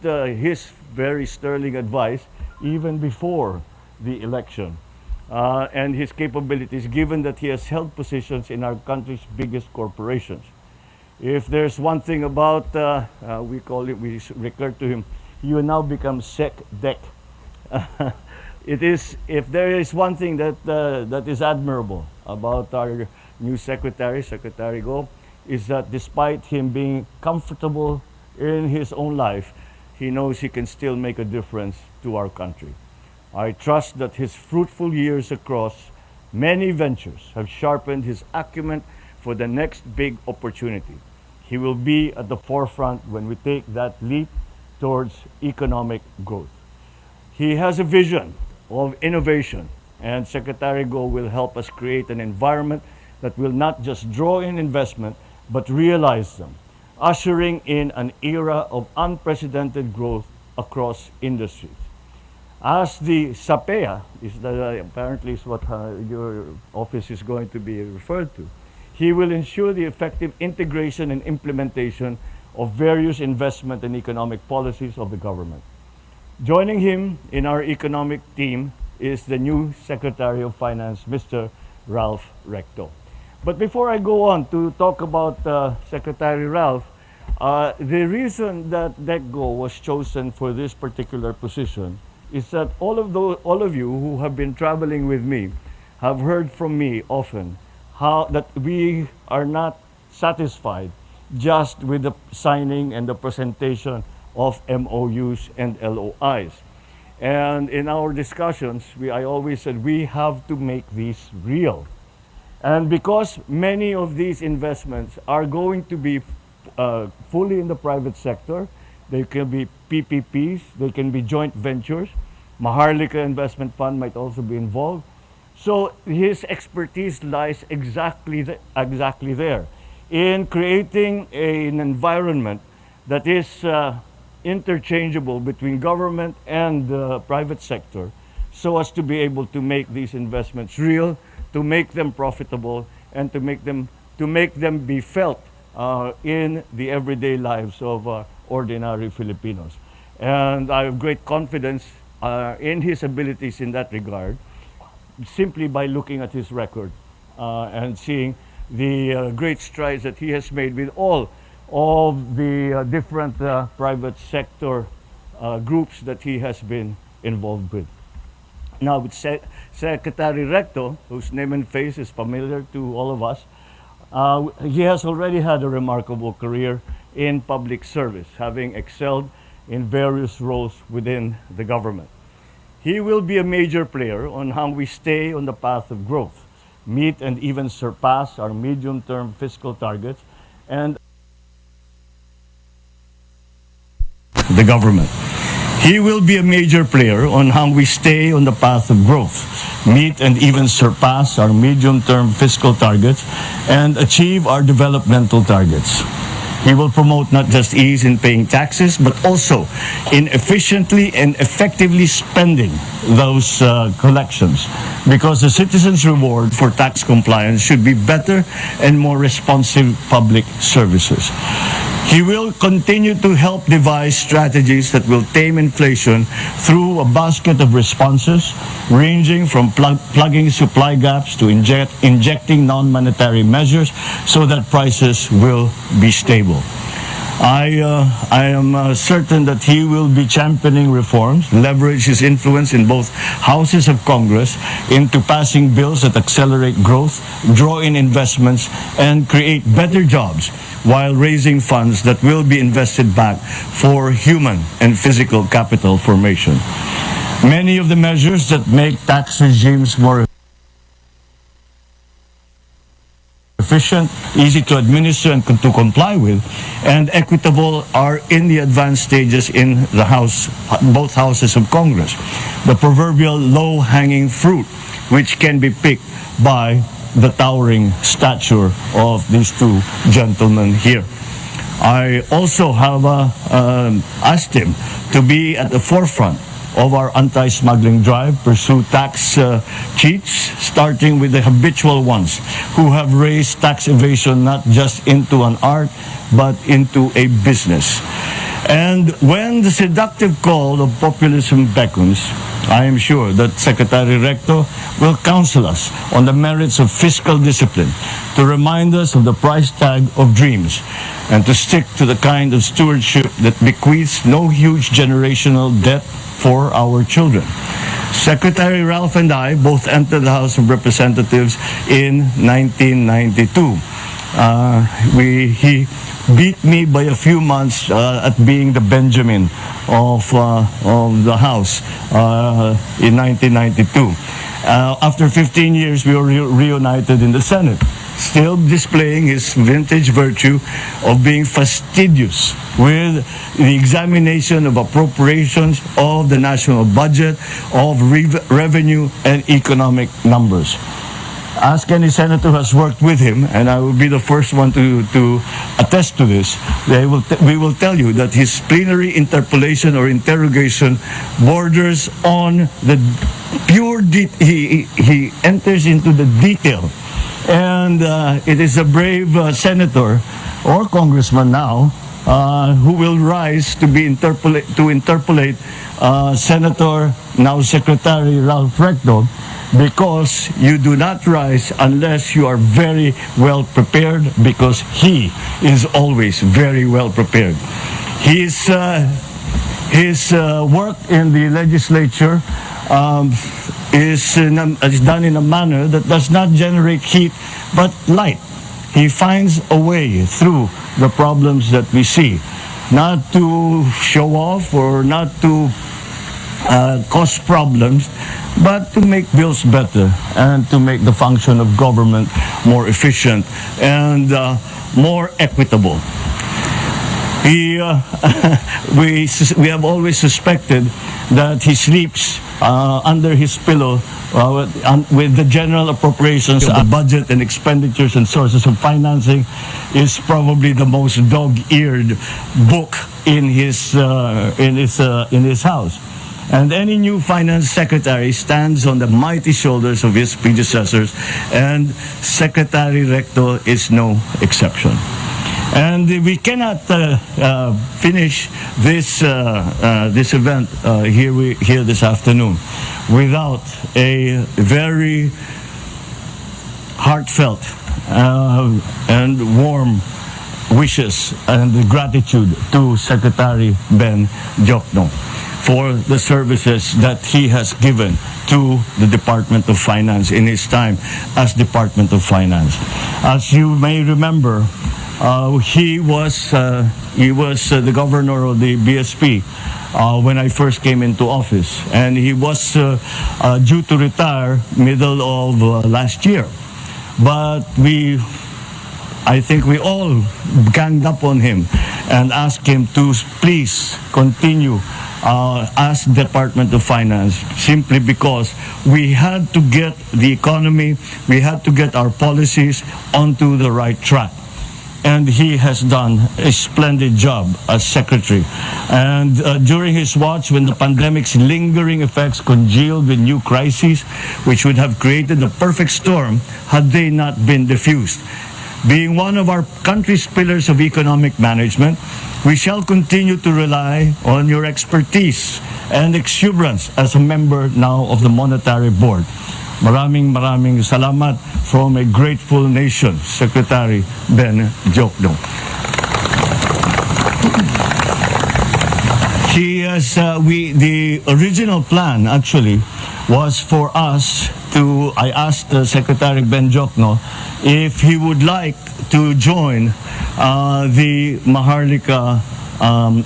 his very sterling advice even before the election. And his capabilities, given that he has held positions in our country's biggest corporations. If there's one thing about, we recur to him, he will now become Sec Dec. It is, if there is one thing that is admirable about our new secretary, Secretary Go, is that despite him being comfortable in his own life, he knows he can still make a difference to our country. I trust that his fruitful years across many ventures have sharpened his acumen for the next big opportunity. He will be at the forefront when we take that leap towards economic growth. He has a vision of innovation, and Secretary Go will help us create an environment that will not just draw in investment, but realize them, ushering in an era of unprecedented growth across industries. As the SAPEA, apparently is what your office is going to be referred to, he will ensure the effective integration and implementation of various investment and economic policies of the government. Joining him in our economic team is the new Secretary of Finance, Mr. Ralph Recto. But before I go on to talk about Secretary Ralph, the reason that DECGO was chosen for this particular position is that all of you who have been traveling with me have heard from me often how that we are not satisfied just with the signing and the presentation of MOUs and LOIs. And in our discussions, I always said we have to make these real. And because many of these investments are going to be fully in the private sector, they can be PPPs, they can be joint ventures. Maharlika Investment Fund might also be involved. So his expertise lies exactly there in creating an environment that is interchangeable between government and the private sector, so as to be able to make these investments real, to make them profitable, and to make them be felt in the everyday lives of ordinary Filipinos. And I have great confidence in his abilities in that regard, simply by looking at his record and seeing the great strides that he has made with all of the different private sector groups that he has been involved with. Now, with Secretary Recto, whose name and face is familiar to all of us, he has already had a remarkable career in public service, having excelled in various roles within the government. He will be a major player on how we stay on the path of growth, meet and even surpass our medium-term fiscal targets, and the government. He will be a major player on how we stay on the path of growth, meet and even surpass our medium-term fiscal targets, and achieve our developmental targets. He will promote not just ease in paying taxes, but also in efficiently and effectively spending those collections, because the citizens' reward for tax compliance should be better and more responsive public services. He will continue to help devise strategies that will tame inflation through a basket of responses, ranging from plugging supply gaps to injecting non-monetary measures so that prices will be stable. I am certain that he will be championing reforms, leverage his influence in both houses of Congress into passing bills that accelerate growth, draw in investments, and create better jobs, while raising funds that will be invested back for human and physical capital formation. Many of the measures that make tax regimes more efficient, easy to administer and to comply with, and equitable are in the advanced stages in the House, both houses of Congress. The proverbial low-hanging fruit, which can be picked by the towering stature of these two gentlemen here. I also have asked him to be at the forefront of our anti-smuggling drive, pursue tax cheats, starting with the habitual ones who have raised tax evasion not just into an art, but into a business. And when the seductive call of populism beckons, I am sure that Secretary Recto will counsel us on the merits of fiscal discipline, to remind us of the price tag of dreams, and to stick to the kind of stewardship that bequeaths no huge generational debt for our children. Secretary Ralph and I both entered the House of Representatives in 1992. He beat me by a few months at being the Benjamin of the House in 1992. After 15 years, we were reunited in the Senate, still displaying his vintage virtue of being fastidious with the examination of appropriations of the national budget, of revenue and economic numbers. Ask any senator who has worked with him, and I will be the first one to attest to this. We will tell you that his plenary interpolation or interrogation borders on the pure he enters into the detail. And it is a brave senator or congressman now who will rise to interpolate Senator, now Secretary Ralph Recto, because you do not rise unless you are very well prepared, because he is always very well prepared. His work in the legislature is done in a manner that does not generate heat but light. He finds a way through the problems that we see, not to show off or not to cause problems, but to make bills better and to make the function of government more efficient and more equitable. We have always suspected that he sleeps under his pillow with the general appropriations of the budget and expenditures and sources of financing is probably the most dog-eared book in his house. And any new finance secretary stands on the mighty shoulders of his predecessors, and Secretary Recto is no exception. And we cannot finish this event here this afternoon without a very heartfelt and warm wishes and gratitude to Secretary Ben Jokno for the services that he has given to the Department of Finance in his time as Department of Finance. As you may remember, he was the governor of the BSP when I first came into office, and he was due to retire middle of last year. But I think we all ganged up on him and asked him to please continue as Department of Finance, simply because we had to get the economy, we had to get our policies onto the right track. And he has done a splendid job as secretary. And during his watch, when the pandemic's lingering effects congealed with new crises, which would have created the perfect storm had they not been diffused. Being one of our country's pillars of economic management, we shall continue to rely on your expertise and exuberance as a member now of the Monetary Board. Maraming salamat from a grateful nation, Secretary Ben Jokno. The original plan actually was for us to, I asked Secretary Ben Jokno if he would like to join the Maharlika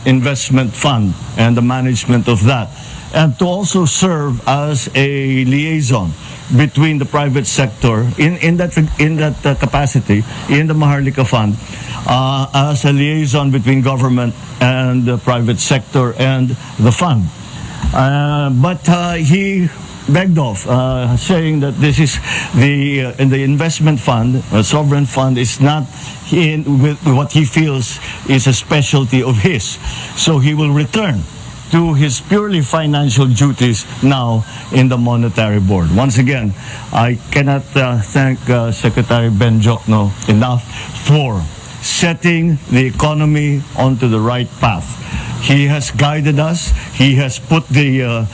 Investment Fund and the management of that, and to also serve as a liaison between the private sector in that capacity in the Maharlika Fund, as a liaison between government and the private sector and the fund. But he begged off, saying that this is the investment fund, a sovereign fund, is not with what he feels is a specialty of his. So he will return to his purely financial duties now in the Monetary Board. Once again, I cannot thank Secretary Ben Jokno enough for setting the economy onto the right path. He has guided us. He has put the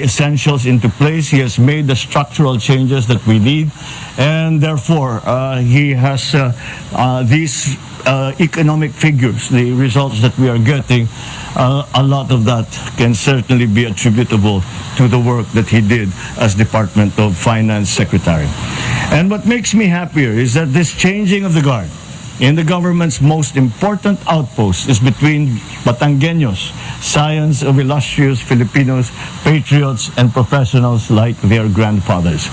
essentials into place. He has made the structural changes that we need, and therefore he has these economic figures, the results that we are getting. A lot of that can certainly be attributable to the work that he did as Department of Finance Secretary. And what makes me happier is that this changing of the guard in the government's most important outpost is between Batanggenos, scions of illustrious Filipinos, patriots and professionals like their grandfathers.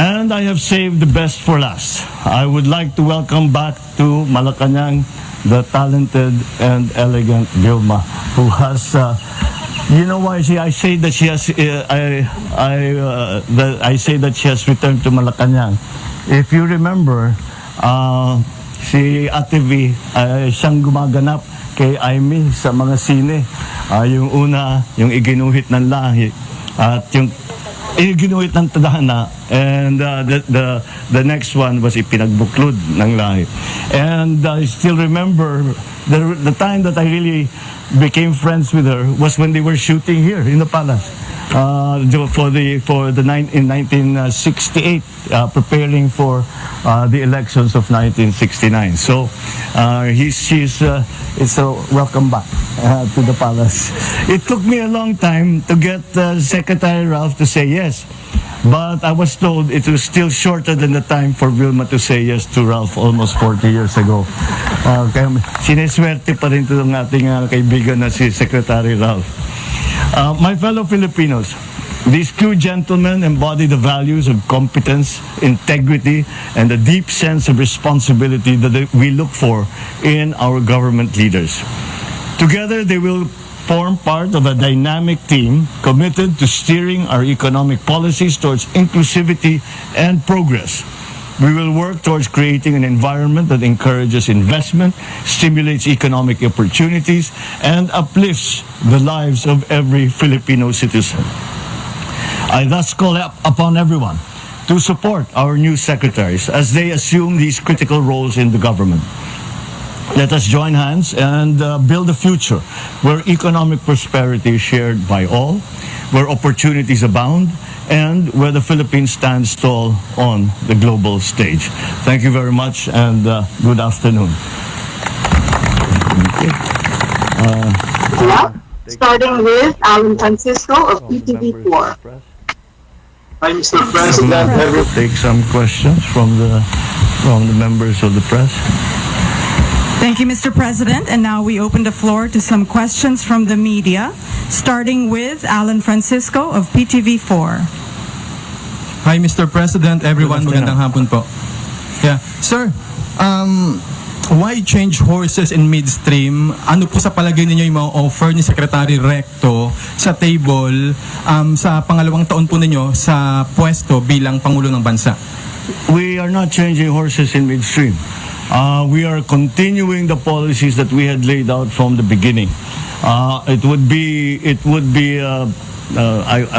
And I have saved the best for last. I would like to welcome back to Malacanang the talented and elegant Vilma, who has you know why I say that she has I say that she has returned to Malacanang. If you remember, si Ate V, siyang gumaganap kay Aimee sa mga sine. Yung una, yung Iginuhit ng Lahi, at yung Iginuhit ng Tadhana, and the next one was Ipinagbuklod ng Lahi. And I still remember the time that I really became friends with her was when they were shooting here in the palace. In 1968, preparing for the elections of 1969. So it's a welcome back to the palace. It took me a long time to get Secretary Ralph to say yes, but I was told it was still shorter than the time for Vilma to say yes to Ralph almost 40 years ago. Kaya sineswerte pa rin ito ng ating kaibigan na si Secretary Ralph. My fellow Filipinos, these two gentlemen embody the values of competence, integrity, and a deep sense of responsibility that we look for in our government leaders. Together, they will form part of a dynamic team committed to steering our economic policies towards inclusivity and progress. We will work towards creating an environment that encourages investment, stimulates economic opportunities, and uplifts the lives of every Filipino citizen. I thus call upon everyone to support our new secretaries as they assume these critical roles in the government. Let us join hands and build a future where economic prosperity is shared by all, where opportunities abound, and where the Philippines stands tall on the global stage. Thank you very much, and good afternoon. Starting with Alan Francisco of PTV4. Hi, Mr. President. Take some questions from the members of the press. Thank you, Mr. President. And now we open the floor to some questions from the media, starting with Alan Francisco of PTV4. Hi, Mr. President. Everyone, magandang hapon po. Yeah. Sir, why change horses in midstream? Ano po sa palagay ninyo yung mga offer ni Secretary Recto sa table sa pangalawang taon po ninyo sa pwesto bilang Pangulo ng Bansa? We are not changing horses in midstream. We are continuing the policies that we had laid out from the beginning. I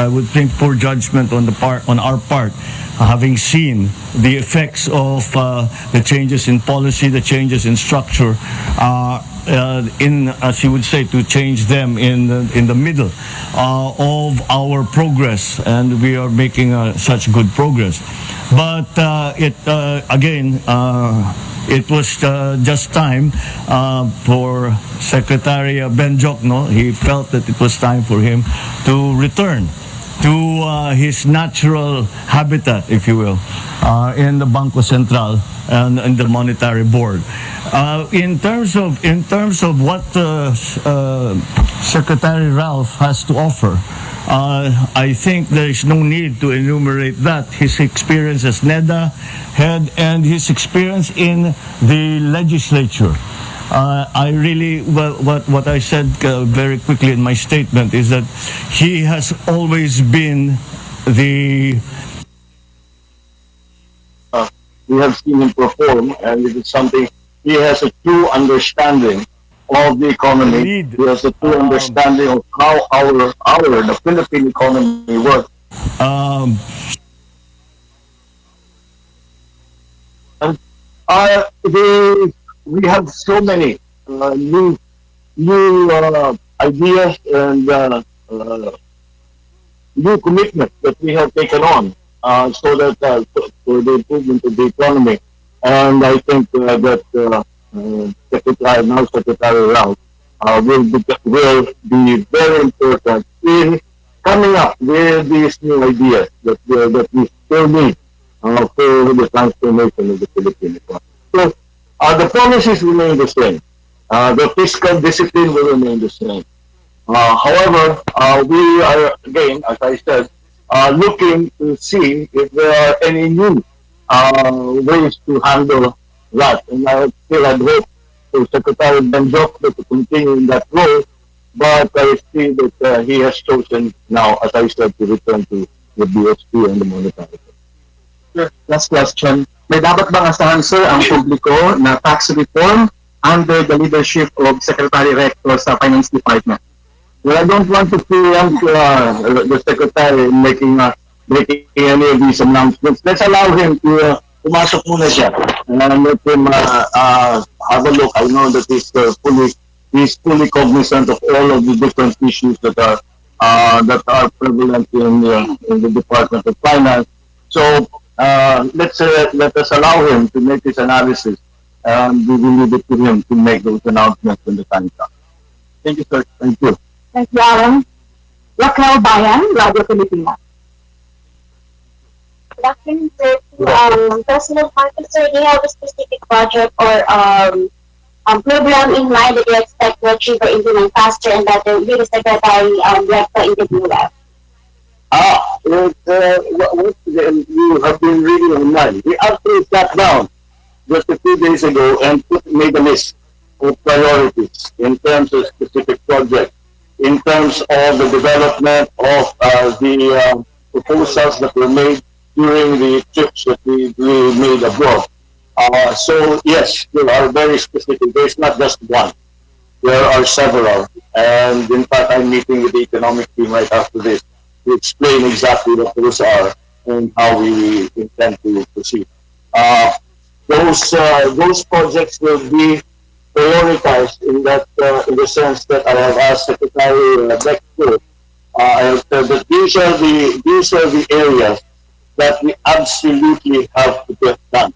would think poor judgment on our part, having seen the effects of the changes in policy, the changes in structure, as you would say, to change them in the middle of our progress, and we are making such good progress. But it was just time for Secretary Ben Jokno. He felt that it was time for him to return to his natural habitat, if you will, in the Bangko Sentral and in the Monetary Board. In terms of what Secretary Ralph has to offer, I think there is no need to enumerate that. His experience as NEDA head and his experience in the legislature. I really, what I said very quickly in my statement is that he has always been the... We have seen him perform, and it is something, he has a true understanding of the economy. Indeed. He has a true understanding of how the Philippine economy works. We have so many new ideas and new commitments that we have taken on so that for the improvement of the economy. And I think that Secretary, now Secretary Rao, will be very important in coming up with these new ideas that we still need for the transformation of the Philippine economy. So the policies remain the same. The fiscal discipline will remain the same. However, we are, again, as I said, looking to see if there are any new ways to handle that. And I still had hope for Secretary Benjok to continue in that role, but I see that he has chosen now, as I said, to return to the BSP and the monetary. Sir, last question. May dapat bang asahan, sir, ang publiko na tax reform under the leadership of Secretary Rector sa Finance Department? Well, I don't want to preempt the Secretary in making any of these announcements. Let's allow him to pumasok muna siya and let him have a look. I know that he's fully cognizant of all of the different issues that are prevalent in the Department of Finance. So let us allow him to make his analysis, and we will leave it to him to make those announcements when the time comes. Thank you, sir. Thank you. Thank you, Alan. Raquel Bayan, Radio Filipina. Good afternoon, sir. President Marcos, sir, do you have a specific project or program in mind that you expect to achieve or implement faster and better with the Secretary Rector in the U.S.? You have been reading online. We actually sat down just a few days ago and made a list of priorities in terms of specific projects, in terms of the development of the proposals that were made during the trips that we made abroad. So yes, there are very specific. There is not just one. There are several. And in fact, I'm meeting with the economic team right after this to explain exactly what those are and how we intend to proceed. Those projects will be prioritized in the sense that I have asked Secretary Rector. I have said that these are the areas that we absolutely have to get done,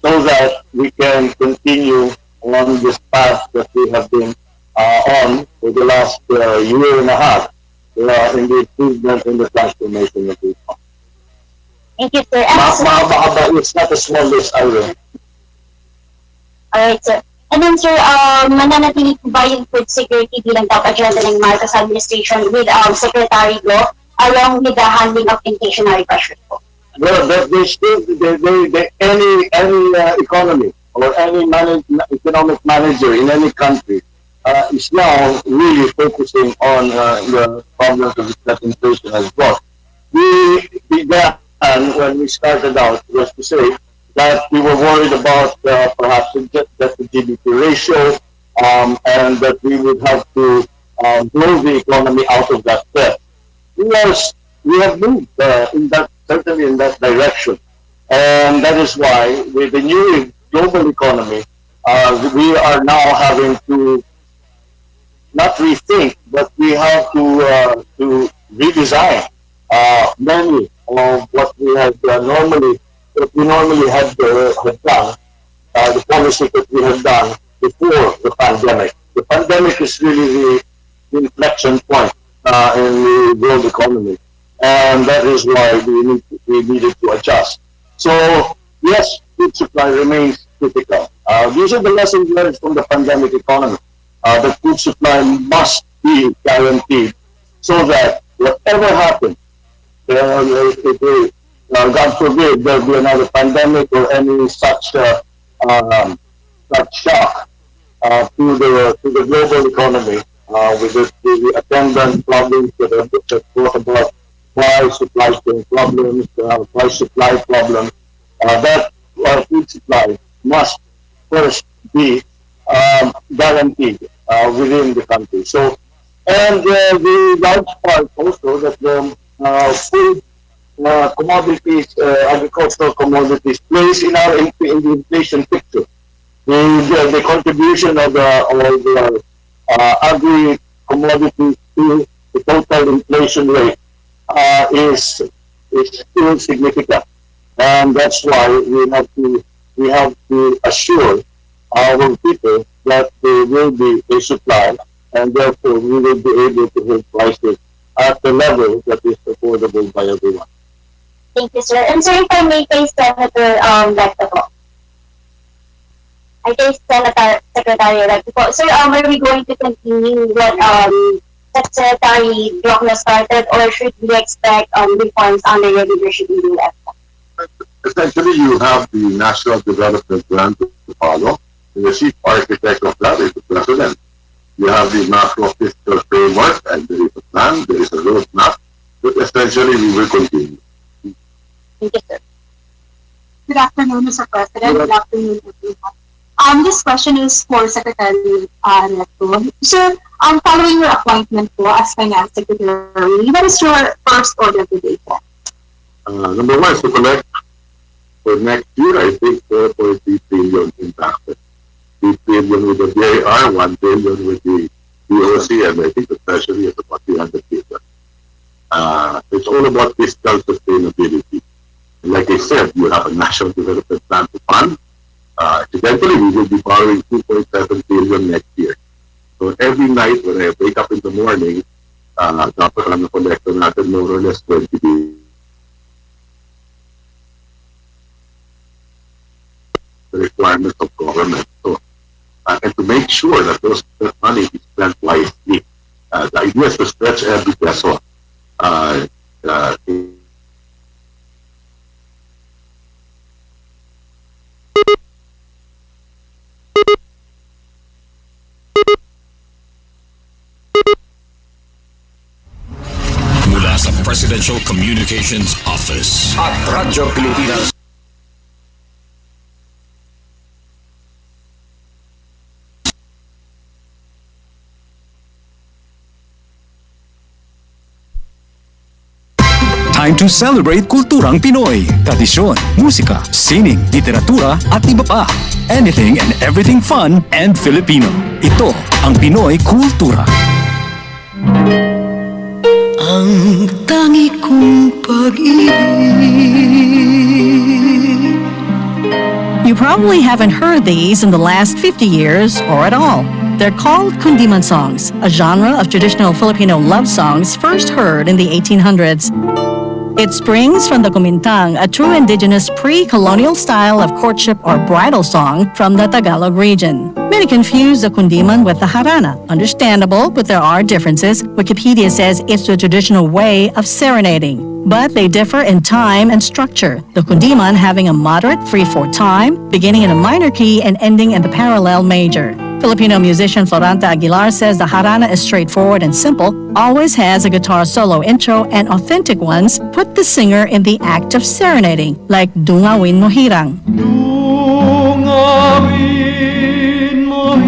so that we can continue on this path that we have been on for the last year and a half in the improvement and the transformation of the economy. Thank you, sir. It's not a small list either. Alright, sir. And then, sir, mananatili po ba yung food security bilang top agenda ng Marcos administration with Secretary Go, along with the handling of inflationary pressures po? Well, any economy or any economic manager in any country is now really focusing on the problems of that inflation as well. We began when we started out was to say that we were worried about perhaps the GDP ratio and that we would have to grow the economy out of that debt. We have moved certainly in that direction. And that is why with the new global economy, we are now having to not rethink, but we have to redesign many of what we normally had done, the policy that we had done before the pandemic. The pandemic is really the inflection point in the world economy, and that is why we needed to adjust. So yes, food supply remains critical. These are the lessons learned from the pandemic economy. The food supply must be guaranteed so that whatever happens, God forbid there be another pandemic or any such shock to the global economy with the attendant problems that brought about price supply chain problems, price supply problems. That food supply must first be guaranteed within the country. So, and the large part also that the food commodities, agricultural commodities plays in the inflation picture. The contribution of the agri commodities to the total inflation rate is still significant, and that's why we have to assure our people that there will be a supply, and therefore we will be able to hold prices at the level that is affordable by everyone. Thank you, sir. And sir, if I may kay Senator Recto po. I kay Secretary Recto po. Sir, are we going to continue what Secretary Jokno started, or should we expect reforms under your leadership in the US? Essentially, you have the National Development Plan to follow, and the chief architect of that is the President. You have the macro fiscal framework, and there is a plan, there is a roadmap, but essentially we will continue. Thank you, sir. Good afternoon, Mr. President. Good afternoon, everyone. This question is for Secretary Recto. Sir, following your appointment po as Finance Secretary, what is your first order of the day po? Number one is to collect for next year, I think 4.3 trillion in taxes. 3 trillion with the BIR, 1 trillion with the DOC, and I think the Treasury is about 300 billion. It's all about fiscal sustainability. And like I said, you have a National Development Plan to fund. Eventually, we will be borrowing 2.7 billion next year. So every night when I wake up in the morning, dapat ang na-collector natin more or less 20 billion. The requirements of government. So, and to make sure that that money is spent wisely. The idea is to stretch every peso. Mula sa Presidential Communications Office at Radyo Pilipinas. Time to celebrate kulturang Pinoy, tradisyon, musika, sining, literatura at iba pa. Anything and everything fun and Filipino. Ito ang Pinoy Kultura. Ang tangi kong pag-ibig. You probably haven't heard these in the last 50 years or at all. They're called kundiman songs, a genre of traditional Filipino love songs first heard in the 1800s. It springs from the kumintang, a true indigenous pre-colonial style of courtship or bridal song from the Tagalog region. Many confuse the kundiman with the harana. Understandable, but there are differences. Wikipedia says it's the traditional way of serenading, but they differ in time and structure. The kundiman having a moderate 3/4 time, beginning in a minor key and ending in the parallel major. Filipino musician Floranta Aguilar says the harana is straightforward and simple, always has a guitar solo intro, and authentic ones put the singer in the act of serenading, like Dungawin Mo Hirang. Dungawin mo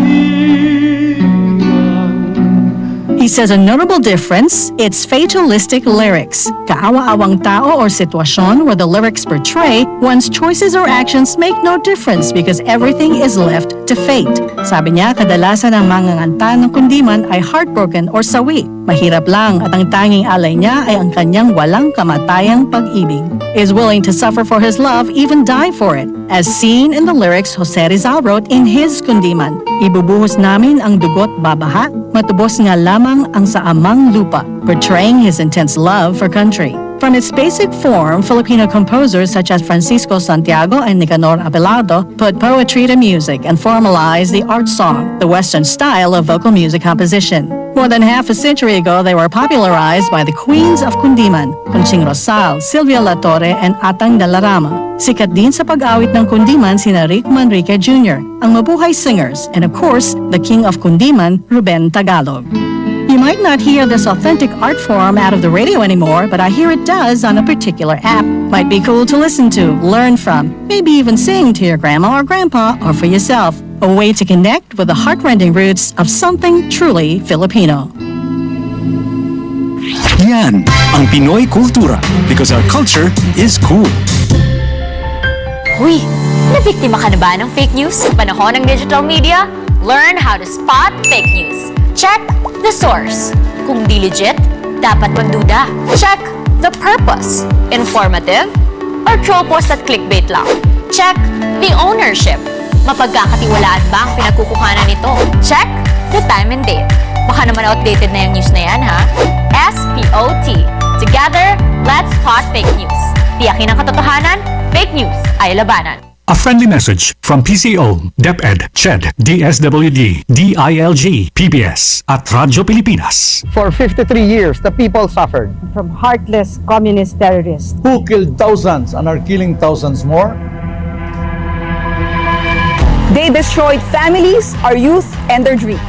He says a notable difference, it's fatalistic lyrics. Kaawa-awang tao or sitwasyon where the lyrics portray one's choices or actions make no difference because everything is left to fate. Sabi niya, kadalasan ang manganganta ng kundiman ay heartbroken or sawi. Mahirap lang at ang tanging alay niya ay ang kanyang walang kamatayang pag-ibig. Is willing to suffer for his love, even die for it. As seen in the lyrics Jose Rizal wrote in his kundiman, ibubuhos namin ang dugot babaha, matubos nga lamang ang sa amang lupa, portraying his intense love for country. From its basic form, Filipino composers such as Francisco Santiago and Nicanor Abelardo put poetry to music and formalized the art song, the Western style of vocal music composition. More than half a century ago, they were popularized by the queens of kundiman, Conching Rosal, Silvia La Torre, and Atang Dalarama. Sikat din sa pag-awit ng kundiman sina Rick Manrique Jr., ang mabuhay singers, and of course, the king of kundiman, Ruben Tagalog. You might not hear this authentic art form out of the radio anymore, but I hear it does on a particular app. Might be cool to listen to, learn from, maybe even sing to your grandma or grandpa or for yourself. A way to connect with the heart-rending roots of something truly Filipino. Yan ang Pinoy kultura because our culture is cool. Huy, nabiktima ka na ba ng fake news sa panahon ng digital media? Learn how to spot fake news. Check the source. Kung di legit, dapat magduda. Check the purpose. Informative or troll post at clickbait lang. Check the ownership. Mapagkakatiwalaan ba ang pinagkukuhanan nito? Check the time and date. Baka naman outdated na yung news na yan, ha? SPOT. Together, let's spot fake news. Tiyakin ang katotohanan, fake news ay labanan. A friendly message from PCO, DepEd, CHED, DSWD, DILG, PBS at Radyo Pilipinas. For 53 years, the people suffered from heartless communist terrorists who killed thousands and are killing thousands more. They destroyed families, our youth, and their dreams.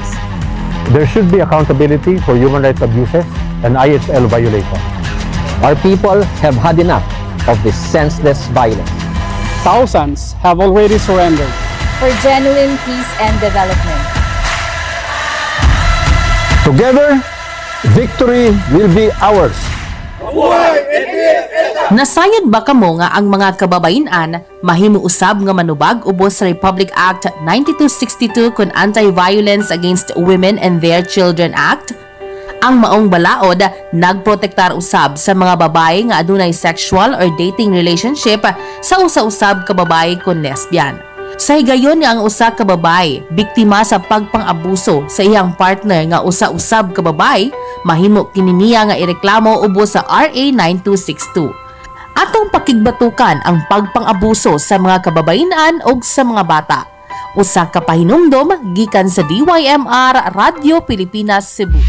There should be accountability for human rights abuses and IHL violations. Our people have had enough of this senseless violence. Thousands have already surrendered for genuine peace and development. Together, victory will be ours. Nasayad ba kamo nga ang mga kababayan mahimo usab nga manubag ubos sa Republic Act 9262 kun Anti-Violence Against Women and Their Children Act? Ang maong balaod nagprotektar usab sa mga babae nga adunay sexual or dating relationship sa usa-usab ka babae kun lesbian. Sa higayon nga ang usa ka babae biktima sa pagpang-abuso sa iyang partner nga usa-usab ka babae, mahimo kini niya nga ireklamo ubos sa RA 9262. Atong pakigbatukan ang pagpang-abuso sa mga kababayenan ug sa mga bata. Usa ka pahinumdom gikan sa DYMR Radyo Pilipinas Cebu.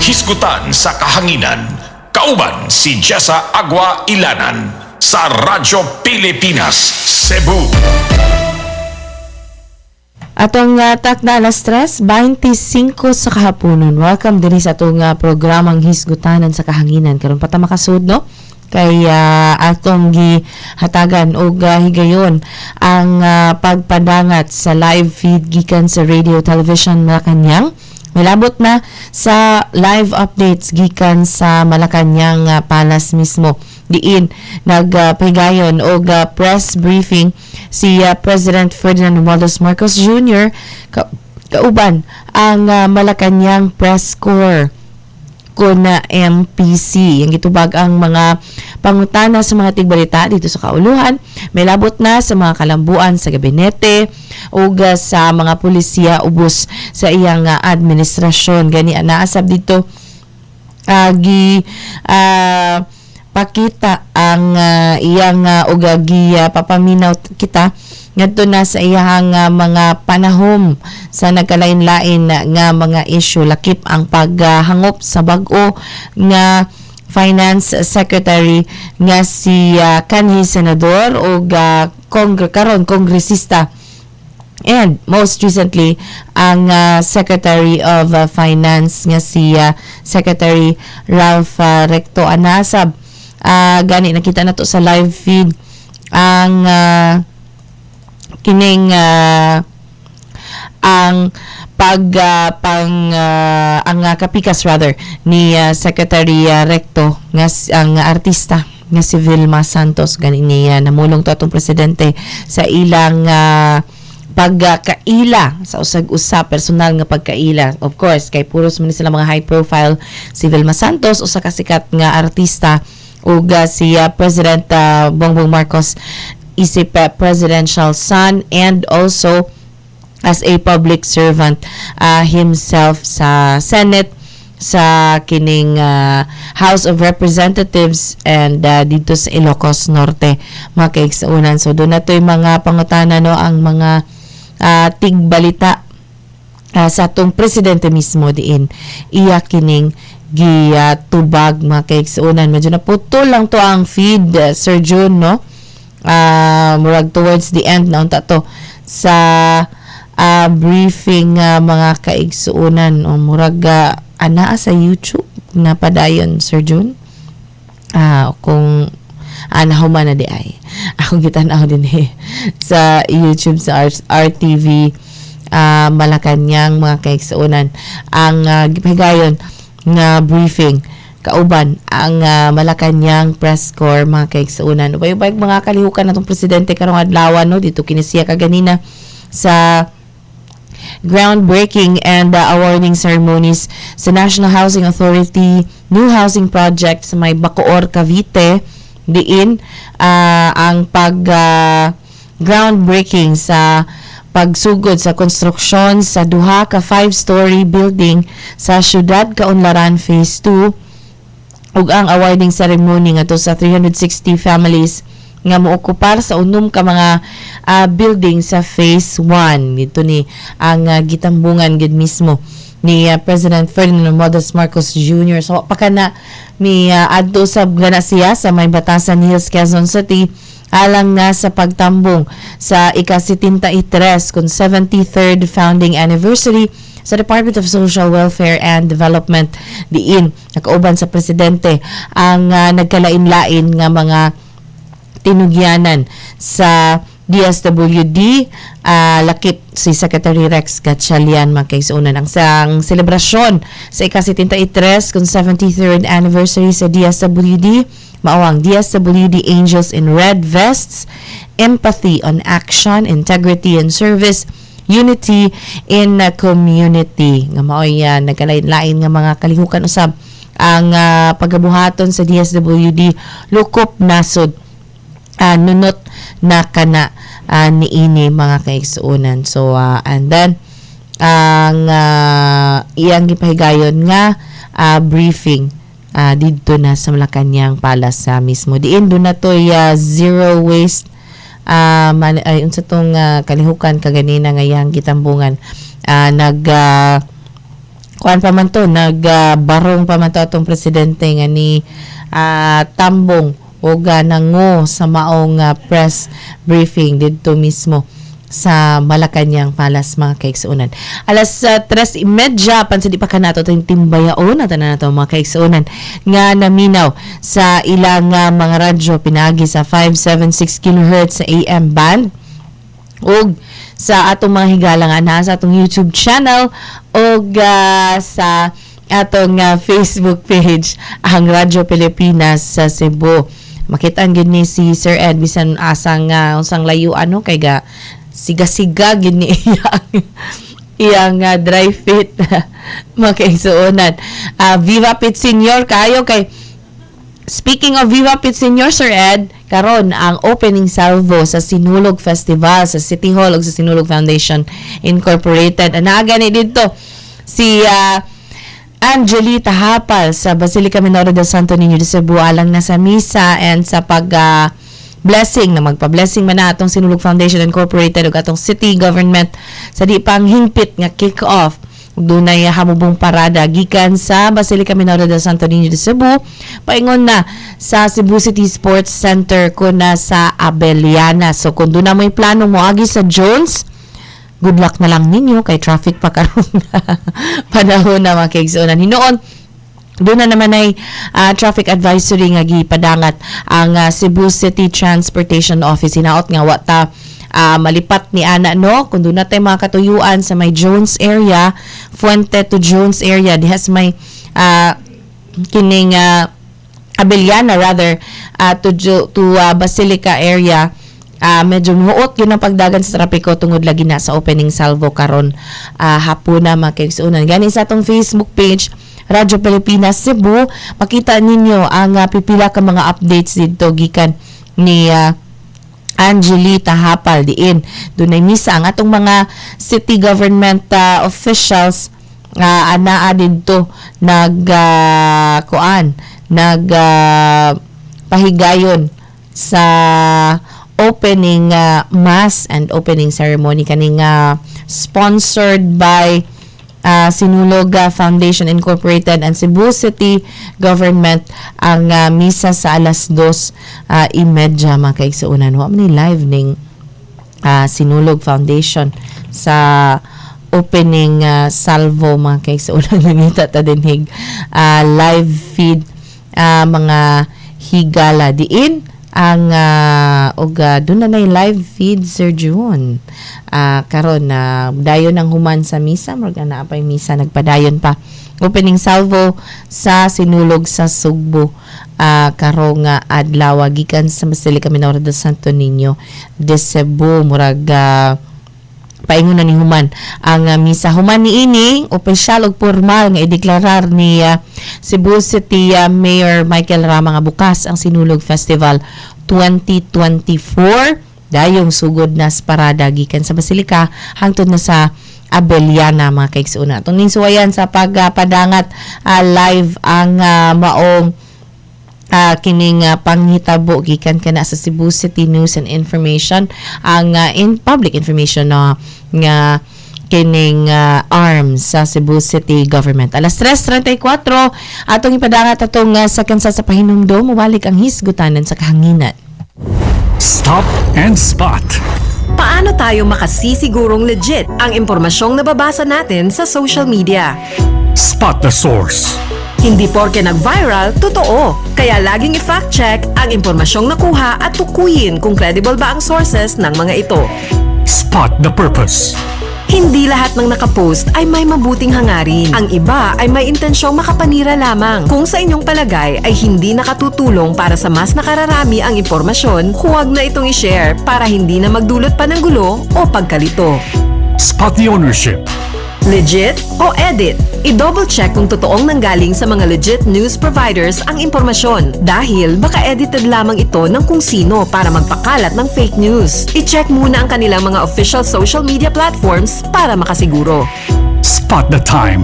Hisgutan sa kahanginan. Kauban si Jessa Agua Ylanan sa Radyo Pilipinas Cebu. Atong takda alas 3:25 sa kahaponon. Welcome diri sa atong programang Hisgutanan sa Kahanginan. Karon pa ta makasud no? Kay atong gihatagan og higayon ang pagpadangat sa live feed gikan sa Radio Television Malacañang. Milabot na sa live updates gikan sa Malacañang Palace mismo. Diin nagpahigayon og press briefing si President Ferdinand Marcos Jr. Kauban ang Malacañang Press Corps kun MPC. Yung gitubag ang mga pangutana sa mga tigbalita dito sa kauluhan. May labot na sa mga kalambuan sa gabinete o sa mga pulisya ubos sa iyang administrasyon. Gani naasab dito pakita ang iyang ugagi papaminaw kita ngadto na sa iyang mga panahom sa nagkalain-lain nga mga issue lakip ang paghangop sa bag-o nga Finance Secretary nga si kanhi senador o karon kongresista and most recently ang Secretary of Finance nga si Secretary Ralph Recto Anasab. Gani nakita nato sa live feed ang kining ang ang kapikas rather ni Secretary Recto nga ang artista nga si Vilma Santos gani niya namulong to atong presidente sa ilang pagkaila sa usag-usa personal nga pagkaila. Of course kay puros man sila mga high profile si Vilma Santos usa ka sikat nga artista ug si President Bongbong Marcos isip presidential son and also as a public servant himself sa Senate, sa kining House of Representatives and dito sa Ilocos Norte mga kaigsuunan. So doon na to yung mga pangutana no ang mga tigbalita sa atong presidente mismo diin iya kining gitubag mga kaigsuunan. Medyo naputol lang to ang feed Sir June no. Murag towards the end na unta to sa briefing mga kaigsuunan o murag anaa sa YouTube na padayon Sir June kung anahuman na di ay akong gitanaw din sa YouTube sa RTV Malacañang mga kaigsuunan ang gipahigayon nga briefing Kauban ang Malacanang press corps mga kaigsuonan. Ubay-ubay mga kalihukan natong presidente karong adlaw no dito kinisiya kaganina sa groundbreaking and awarding ceremonies sa National Housing Authority new housing project sa may Bacoor, Cavite diin ang groundbreaking sa pagsugod sa konstruksyon sa duha ka 5-story building sa Syudad Kaunlaran Phase 2 ug ang awarding ceremony ngadto sa 360 families nga mookupar sa unom ka mga building sa Phase 1 dito ni ang gitambungan gid mismo ni President Ferdinand Marcos Jr. So pakana mi adto sa gana siya sa may Batasan Hills, Quezon City alang nga sa pagtambong sa ika-73 kung 73rd founding anniversary sa Department of Social Welfare and Development diin nakauban sa presidente ang nagkalain-lain nga mga tinugyanan sa DSWD lakip si Secretary Rex Gatchalian magkaisunan ang sang selebrasyon sa ika-73 kung 73rd anniversary sa DSWD maawang DSWD Angels in Red Vests, Empathy on Action, Integrity in Service, Unity in Community. Nga mao'y nagkalain-lain nga mga kalihukan usab ang pagabuhaton sa DSWD lukop nasod nunot na kana niini mga kaigsuonan. So and then ang iyang gipahigayon nga briefing dito na sa Malacanang Palace mismo. Diin doon na to zero waste unsa tong kalihukan kaganina nga yang gitambungan kuan pa man to barong pa man to atong presidente nga ni tambong o nango sa maong press briefing dito mismo sa Malacanang Palace mga kaigsuonan. Alas 3:30 pansa di pa kanato tayong timbayaon at nato mga kaigsuonan nga naminaw sa ilang mga radyo pinagi sa 576 kHz sa AM band ug sa atong mga higala nga naa sa atong YouTube channel ug sa atong Facebook page ang Radyo Pilipinas sa Cebu. Makitaan gid ni si Sir Ed bisan asang unsang layo kay ga siga-siga gid ni iyang dry fit makaigsuonan. Viva Pit Senior kayo kay speaking of Viva Pit Senior Sir Ed karon ang opening salvo sa Sinulog Festival sa City Hall ug sa Sinulog Foundation Incorporated. Anaga ni dito si Angelita Hapal sa Basilica Menor del Santo Niño de Cebu alang na sa misa and sa pag blessing na magpa-blessing man na atong Sinulog Foundation Incorporated ug atong city government sa di pang hingpit nga kick-off dunay hamubong parada gikan sa Basilica Menor del Santo Niño de Cebu paingon na sa Cebu City Sports Center kuna sa Abeliana. So kung doon na mo'y plano mo agi sa Jones, good luck na lang ninyo kay traffic pa karon panahon na mga kaigsuonan. Hinoon doon na naman ay traffic advisory nga gipadangat ang Cebu City Transportation Office. Hinaot nga wata malipat ni ana no kung doon natin mga katuyuan sa may Jones area, Fuente to Jones area dihas may kining Abeliana rather to Basilica area. Medyo muot yun ang pagdagan sa trapiko tungod lagi na sa opening salvo karon hapuna mga kaigsuonan. Gani sa atong Facebook page Radyo Pilipinas Cebu makita ninyo ang pipila ka mga updates dito gikan ni Angelita Hapal diin. Dunay misa ang atong mga city government officials anaa didto pahigayon sa opening mass and opening ceremony kaning sponsored by Sinulog Foundation Incorporated and Cebu City Government ang misa sa alas 2:30 mga kaigsuonan. Wa man live ning Sinulog Foundation sa opening salvo mga kaigsuonan nangita ta dinhig live feed mga higala diin ang doon na live feed Sir June karon na dayon ang human sa misa murag na apay misa nagpadayon pa opening salvo sa sinulog sa Cebu karong adlaw gikan sa Basilica Minor de Santo Niño de Cebu. Murag paingon na ni human ang misa. Human ni ining opisyal ug formal nga ideklarar ni Cebu City Mayor Michael Rama nga bukas ang Sinulog Festival 2024. Dayong sugod na parada gikan sa Basilica hangtod na sa Abeliana mga kaiksuna. Itong ningsuwayan sa pagpadangat live ang maong kining panghitabo gikan kana sa Cebu City News and Information ang in public information nga kining arms sa Cebu City Government. Alas 3:34 atong ipadangat atong second sa pahinumdom mubalik ang hisgutanan sa kahanginan. Stop and Spot. Paano tayo makasisigurong legit ang impormasyong nababasa natin sa social media? Spot the source. Hindi porke nag-viral, totoo. Kaya laging i-fact check ang impormasyong nakuha at tukuyin kung credible ba ang sources ng mga ito. Spot the purpose. Hindi lahat ng nakapost ay may mabuting hangarin. Ang iba ay may intensyong makapanira lamang. Kung sa inyong palagay ay hindi nakatutulong para sa mas nakararami ang impormasyon, huwag na itong i-share para hindi na magdulot pa ng gulo o pagkalito. Spot the ownership. Legit o edit? I-double check kung totoong nanggaling sa mga legit news providers ang impormasyon dahil baka edited lamang ito ng kung sino para magpakalat ng fake news. I-check muna ang kanilang mga official social media platforms para makasiguro. Spot the time.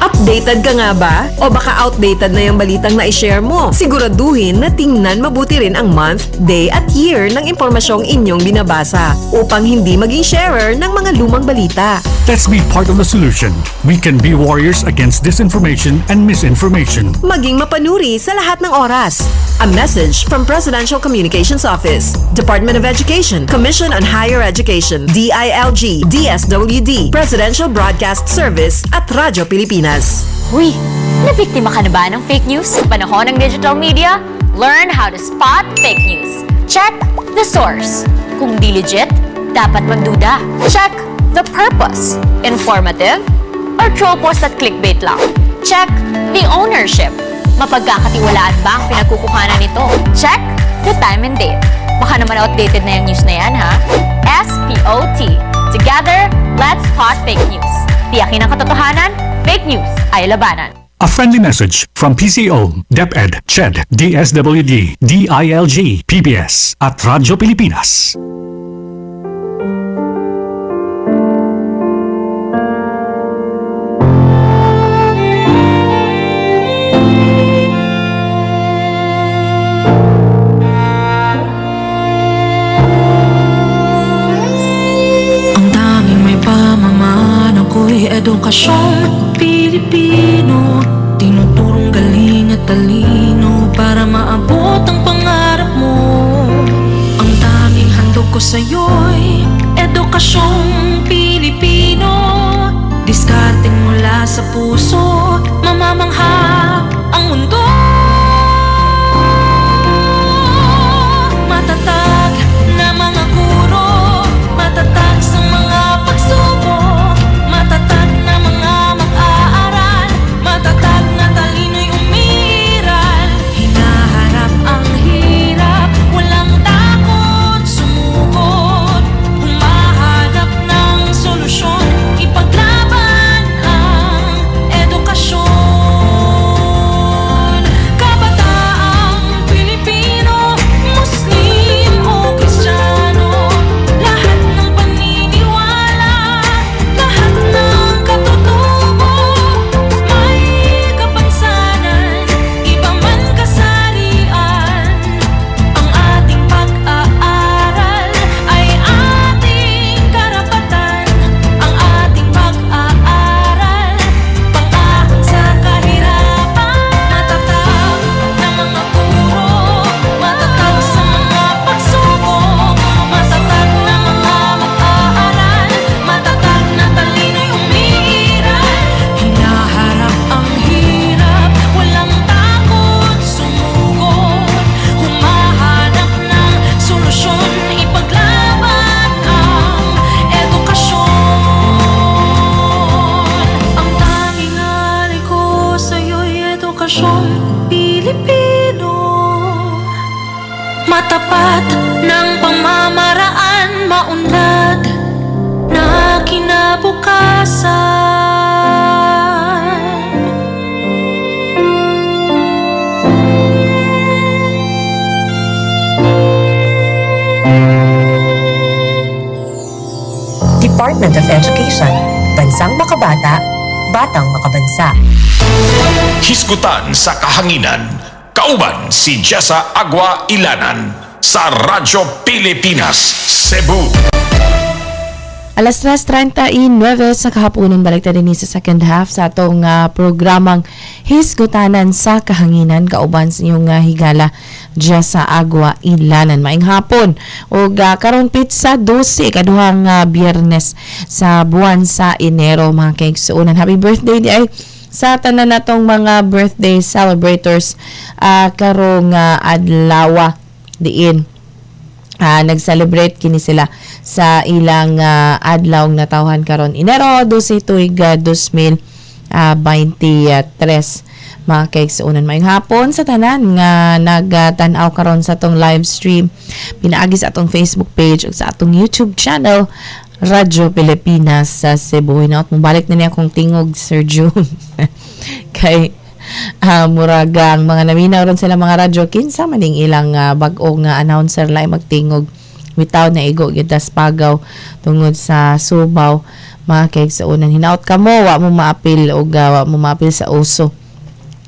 Updated ka nga ba? O baka outdated na yung balitang na-share mo? Siguraduhin na tingnan mabuti rin ang month, day at year ng impormasyong inyong binabasa upang hindi maging sharer ng mga lumang balita. Let's be part of the solution. We can be warriors against disinformation and misinformation. Maging mapanuri sa lahat ng oras. A message from Presidential Communications Office, Department of Education, Commission on Higher Education, DILG, DSWD, Presidential Broadcast Service at Radyo Pilipinas. Uy, nabiktima ka na ba ng fake news sa panahon ng digital media? Learn how to spot fake news. Check the source. Kung di legit, dapat magduda. Check the purpose. Informative or troll post at clickbait lang. Check the ownership. Mapagkakatiwalaan ba ang pinagkukuhanan nito? Check the time and date. Baka naman outdated na yung news na yan, ha? SPOT. Together, let's spot fake news. Tiyakin ang katotohanan, fake news ay labanan. A friendly message from PCO, DepEd, CHED, DSWD, DILG, PBS at Radyo Pilipinas. Edukasyong Pilipino, tinuturong galing at talino para maabot ang pangarap mo. Ang tanging handog ko sa'yo'y Edukasyong Pilipino. Diskarteng mula sa puso, mamamangha ang mundo. Matatag na mga guro, matatag sa mga pagsubok, matatag na mga mag-aaral, matatag na talino'y umiiral. Hinaharap ang hirap, walang takot sumugod, humahanap ng nasyong Pilipino. Matapat ng pamamaraan, maunlad na kinabukasan. Department of Education, Bansang Makabata, Batang Makabansa. Hisgutan sa kahanginan. Kauban si Jessa Agua Ylanan sa Radyo Pilipinas, Cebu. Alas 3:39 sa kahaponon, balik tayo din sa second half sa atong programang Hisgutanan sa Kahanginan. Kauban sa inyong higala, Jessa Agua Ylanan. Maing hapon. O karon pizza 12, kaduhang biyernes sa buwan sa Enero, mga kaigsuunan. Happy birthday di ay sa tanan natong mga birthday celebrators karong adlaw diin. Nag-celebrate kini sila sa ilang adlaw na tawhan karon Enero 12 tuig 2023. Mga kaigsuunan, maayong hapon sa tanan nga nagtan-aw karon sa atong live stream pinaagi sa atong Facebook page ug sa atong YouTube channel Radyo Pilipinas sa Cebu. Hinaot mo balik na niya akong tingog, Sir June. Kay muragang mga naminaw ron sila mga radyo, kinsa maning ilang bag-ong announcer lay magtingog bitaw na igo gitas pagaw tungod sa subaw. Mga kaigsuunan, hinaot ka mo wa mo maapil o wa mo maapil sa uso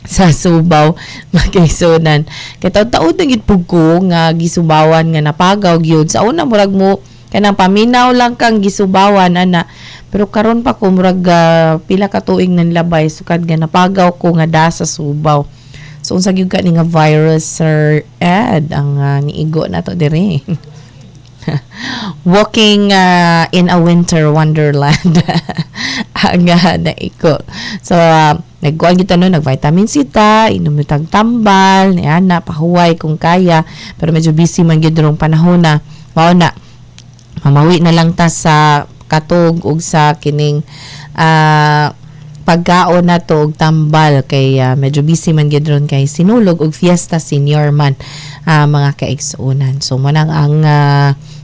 sa subaw, mga kaigsuunan. Kay taud-taud na gid pugko nga gisubawan nga napagaw gyud sa una murag mo kanang paminaw lang kang gisubawan ana, pero karon pa ko murag pila ka tuig nang labay sukad nga napagaw ko nga da sa subaw. So unsa gyud ka ni nga virus, Sir Ed, ang niigo na to dire. Walking in a winter wonderland ang naiko. So nagkuan kita no, nag-vitamin C ta, inom ni tag tambal, ni ana pahuway kung kaya, pero medyo busy man gyud rong panahon na. Mao na mamawi na lang ta sa katog ug sa kining pagkaon na to og tambal kay medyo busy man gyud ron kay sinulog og fiesta senior man mga kaigsuunan. So manang ang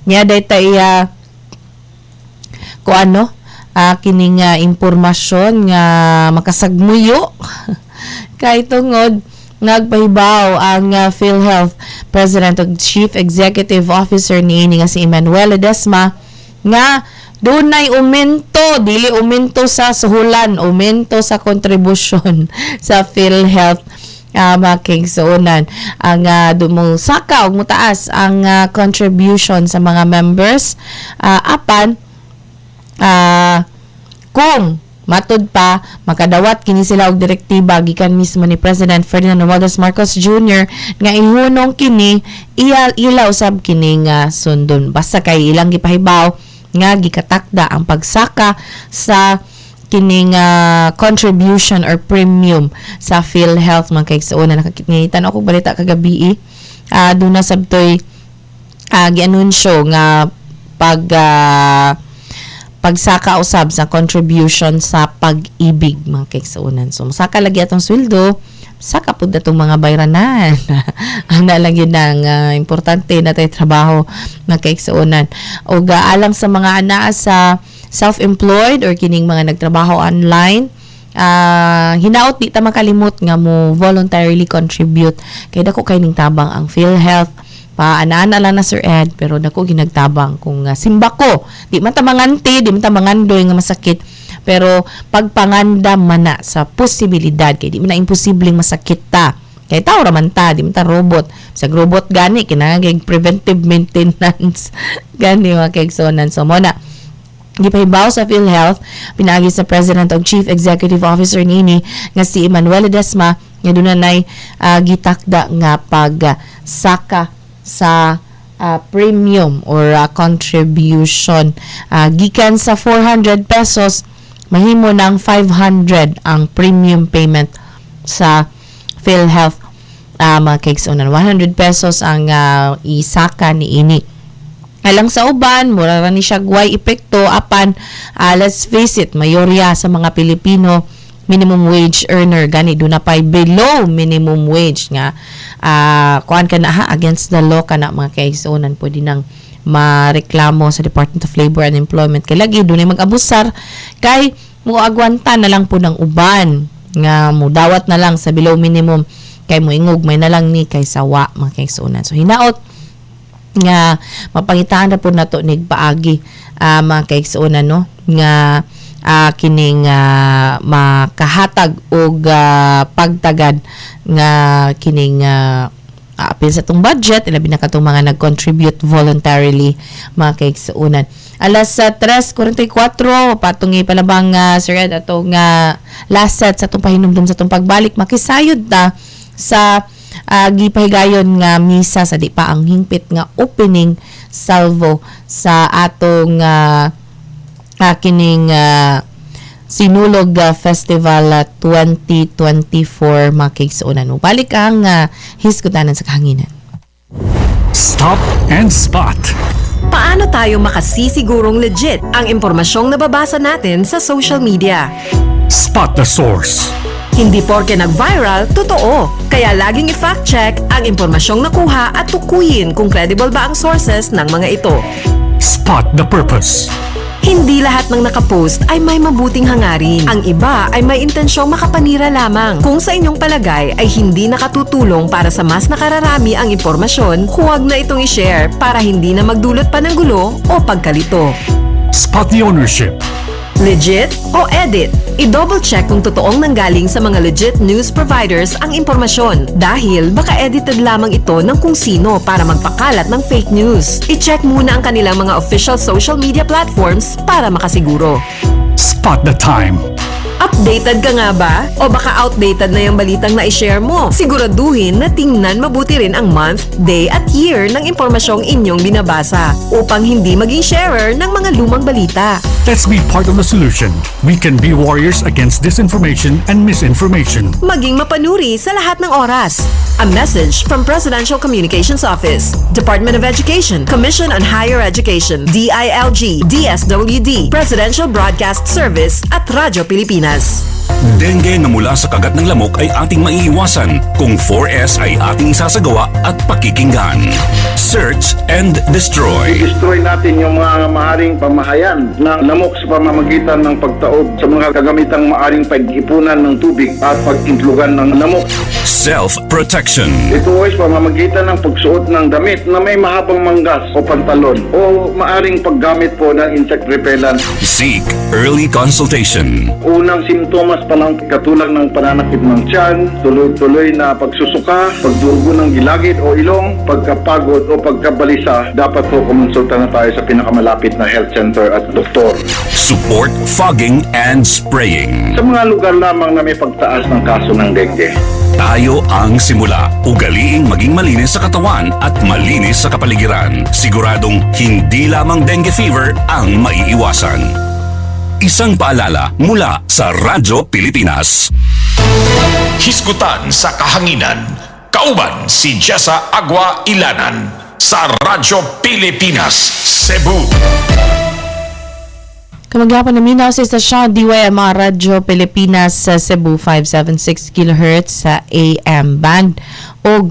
niya daytay ko ano kining impormasyon nga makasagmuyo kay tungod nagpahibaw ang PhilHealth President ug Chief Executive Officer niini nga si Emmanuel Ledesma nga dunay umento, dili umento sa suhulan, umento sa kontribusyon sa PhilHealth. Mga kaigsuunan, ang dumusaka og mutaas ang contribution sa mga members apan kung matud pa makadawat kini sila og direktiba gikan mismo ni President Ferdinand Romualdez Marcos Jr. nga ihunong kini ilaw sab kining sundon. Basta kay ilang gipahibaw nga gikatakda ang pagsaka sa kining contribution or premium sa PhilHealth. Mga kaigsuunan, nakakita ako balita kagabi doon na sabtoy gianunsyo nga pagsaka usab sa contribution sa pag-ibig, mga kaigsuunan. So masaka lagi atong sweldo, saka pud atong mga bayranan. Ang nalagi nang importante na tay trabaho, mga kaigsuunan. O alang sa mga anaa sa self-employed or kining mga nagtrabaho online, hinaot di ta makalimot nga mo voluntarily contribute kay dako kay ning tabang ang PhilHealth. Ana-ana lang na Sir Ed, pero dako ginagtabang kung simba ko di man ta manganti, di man ta mangandoy nga masakit, pero pagpanganda man na sa posibilidad kay di man na imposibleng masakit ta. Kay tao raman ta, di man ta robot. Sa robot gani kinahanglan preventive maintenance gani mga kaigsuonan. So mo na gipahibaw sa PhilHealth pinagi sa President ug Chief Executive Officer nini nga si Emmanuel Ledesma nga dunay gitakda nga pagsaka sa premium or contribution gikan sa 400 pesos mahimo ng 500 ang premium payment sa PhilHealth. Mga kaigsuonan, 100 pesos ang isaka ni ini. Alang sa uban, mura ra ni siya guway epekto apan let's face it, mayorya sa mga Pilipino minimum wage earner gani do na pay below minimum wage nga kuan ka na ha against the law kana mga kaigsuonan pwede nang mareklamo sa Department of Labor and Employment kay lagi dunay mag-abusar kay muagwanta na lang po ng uban nga mudawat na lang sa below minimum kay moingog may na lang ni kay sawa mga kaigsuonan. So hinaot nga mapangitaan na po nato nig paagi mga kaigsuonan no nga kining makahatag og pagtagad nga kining apil sa tong budget ilabi na katong mga nag-contribute voluntarily mga kaigsuonan. Alas 3:44 patungi palabang Sir Ed atong last set sa atong pahinumdum sa atong pagbalik makisayod ta sa gipahigayon nga misa sa di pa ang hingpit nga opening salvo sa atong kining Sinulog Festival 2024 mga kaigsuonan. Balik ang hisgutanan sa kahanginan. Stop and Spot. Paano tayo makasisigurong legit ang impormasyong nababasa natin sa social media? Spot the source. Hindi porke nag-viral, totoo. Kaya laging i-fact check ang impormasyong nakuha at tukuyin kung credible ba ang sources ng mga ito. Spot the purpose. Hindi lahat ng nakapost ay may mabuting hangarin. Ang iba ay may intensyong makapanira lamang. Kung sa inyong palagay ay hindi nakatutulong para sa mas nakararami ang impormasyon, huwag na itong i-share para hindi na magdulot pa ng gulo o pagkalito. Spot the ownership. Legit o edit? I-double check kung totoong nanggaling sa mga legit news providers ang impormasyon dahil baka edited lamang ito ng kung sino para magpakalat ng fake news. I-check muna ang kanilang mga official social media platforms para makasiguro. Spot the time. Updated ka nga ba? O baka outdated na yung balitang na i-share mo? Siguraduhin na tingnan mabuti rin ang month, day at year ng impormasyong inyong binabasa upang hindi maging sharer ng mga lumang balita. Let's be part of the solution. We can be warriors against disinformation and misinformation. Maging mapanuri sa lahat ng oras. A message from Presidential Communications Office, Department of Education, Commission on Higher Education, DILG, DSWD, Presidential Broadcast Service at Radyo Pilipinas. Dengue na mula sa kagat ng lamok ay ating maiiwasan kung 4S ay ating sasagawa at pakikinggan. Search and destroy. I-destroy natin yung mga maaring pamahayan ng lamok sa pamamagitan ng pagtaob sa mga kagamitang maaring pag-ipunan ng tubig at pag-intlugan ng lamok. Self-protection. Ito ay pamamagitan ng pagsuot ng damit na may mahabang manggas o pantalon o maaring paggamit po ng insect repellent. Seek early consultation. Unang simptomas pa lang katulad ng pananakit ng tiyan, tuloy-tuloy na pagsusuka, pagdugo ng gilagid o ilong, pagkapagod o pagkabalisa, dapat po kumonsulta na tayo sa pinakamalapit na health center at doktor. Support fogging and spraying. Sa mga lugar lamang na may pagtaas ng kaso ng dengue. Tayo ang simula. Ugaliing maging malinis sa katawan at malinis sa kapaligiran. Siguradong hindi lamang dengue fever ang maiiwasan. Isang paalala mula sa Radyo Pilipinas. Hisgutan sa kahanginan. Kauban si Jessa Agua Ylanan sa Radyo Pilipinas, Cebu. Kamagyapan na minaw sa istasyon DYMA Radyo Pilipinas sa Cebu 576 kHz sa AM band o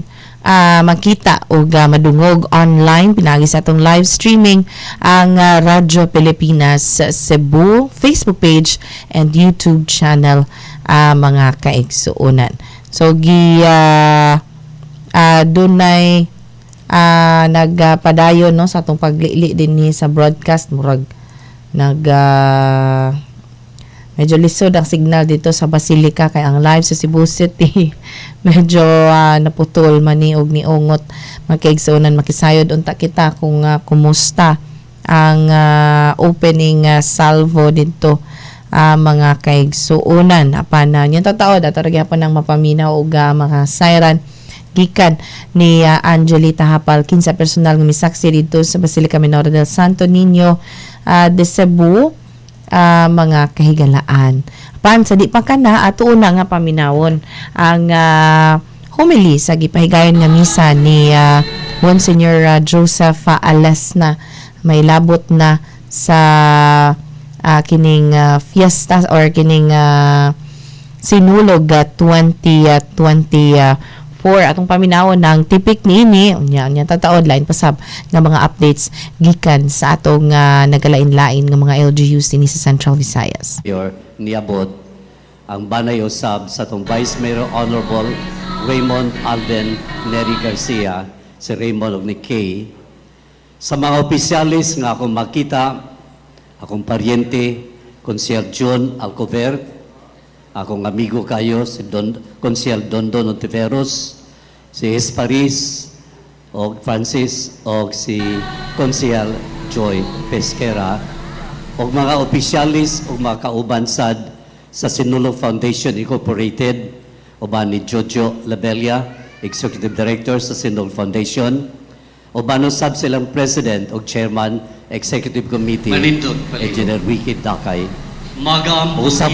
makita o madungog online pinagi sa atong live streaming ang Radyo Pilipinas Cebu Facebook page and YouTube channel mga kaigsuonan. So dunay nagpadayon no sa atong paglili din ni sa broadcast murag medyo lisod ang signal dito sa Basilica kay ang live sa Cebu City medyo naputol man ni og niungot magkaigsuonan makisayod unta kita kung kumusta ang opening salvo dito mga kaigsuonan apan yung tataod ato ra gyapon nang mapaminaw og mga siren gikan ni Angelita Hapal 15 personal nga misaksi dito sa Basilica Menor del Santo Niño de Cebu mga kahigalaan. Pan sa di pa kana ato una nga paminawon ang homily sa gipahigayon nga misa ni Monsignor Joseph Alesna may labot na sa kining fiesta or kining sinulog 2024 atong paminawon ng tipik niini unya tataod lain pasab nga mga updates gikan sa atong nagalain-lain nga mga LGUs dinhi sa Central Visayas. Niabot ang banay usab sa atong Vice Mayor Honorable Raymond Alden Neri Garcia, si Raymond og ni Kay, sa mga opisyalis nga akong makita, akong paryente, Konsyel John Alcover, akong amigo kayo, si Konsyel Dondon Ontiveros, si Esparis, o Francis, o si Konsyel Joy Pesquera, o mga opisyalis o mga kaubansad sa Sinulog Foundation Incorporated, o ba ni Jojo Labella, Executive Director sa Sinulog Foundation, o ba no sab silang President o Chairman Executive Committee, Engineer Wiki Dakay. Usap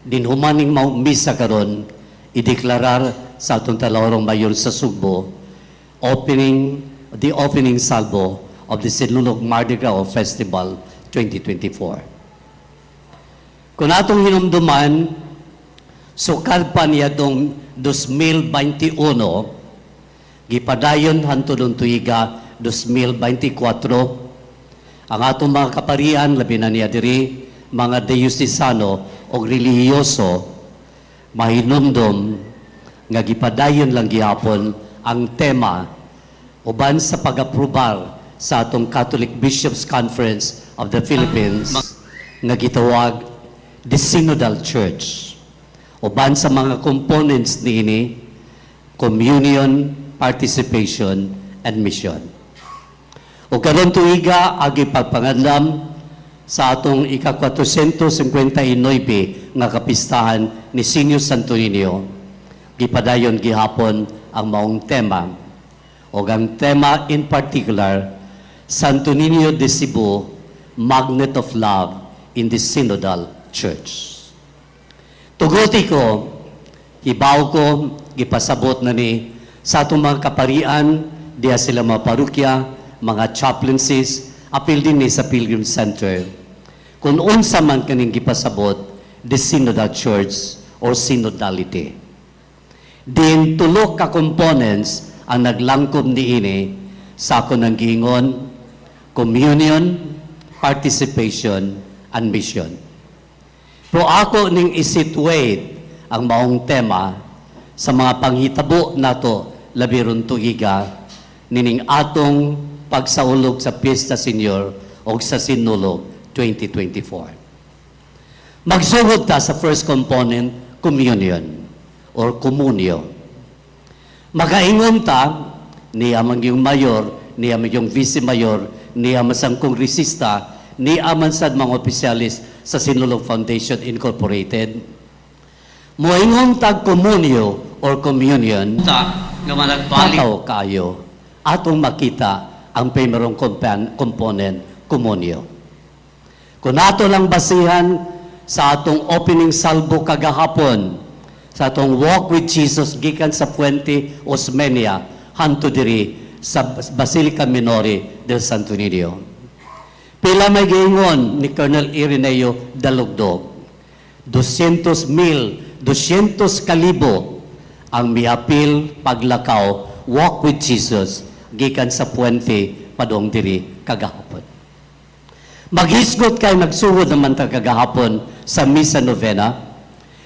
dinhumaning misa karon ideklarar sa atong talawrong mayor sa Cebu the opening salvo of the Sinulog Mardi Gras Festival 2024. Kung atong hinumduman, sukad pa niya itong 2021, gipadayon hantod tuiga 2024, ang atong mga kaparian, labi na niya diri, mga diyosisano o relihiyoso, mahinumdum, nga gipadayon lang gihapon ang tema uban sa pag-aprobar sa atong Catholic Bishops Conference of the Philippines nga gitawag the Synodal Church. Uban sa mga components niini, communion, participation, and mission. O karon tuiga agi pagpangadlam sa atong ika-459 nga kapistahan ni Sinyo Santo Niño, gipadayon gihapon ang maong tema. O ang tema in particular, Santo Niño de Cebu, Magnet of Love in the Synodal Church. Tuguti ko, ibaw ko, gipasabot na ni sa atong mga kaparian, diya sila mga parukya, mga chaplaincies, apil din ni sa Pilgrim Center. Kung unsa man kaning gipasabot, the Synodal Church or Synodality. Din tulo ka components ang naglangkob niini sa ako ng giingon, communion, participation, and mission. Pero ako ning isituate ang maong tema sa mga panghitabo nato labiron tuiga nining atong pagsaulog sa Piesta Senior o sa Sinulog 2024. Magsugod ta sa first component, communion or komunyo. Magaingon ta niya man yung mayor, niya man yung vice mayor, niya man sang kongresista, niya man sad mga opisyalis sa Sinulog Foundation Incorporated. Moingon tag komunyo or communion, tataw kayo, atong makita ang primerong component, komunyo. Kung ato lang basihan sa atong opening salvo kagahapon, sa atong walk with Jesus gikan sa Puente Osmeña, hanto diri sa Basilica Minore del Santo Niño. Pila may giingon ni Colonel Ireneo Dalugdog, 200,000 kalibo ang miapil paglakaw walk with Jesus gikan sa Puente padong diri kagahapon. Maghisgot kay nagsugod naman ta kagahapon sa misa novena.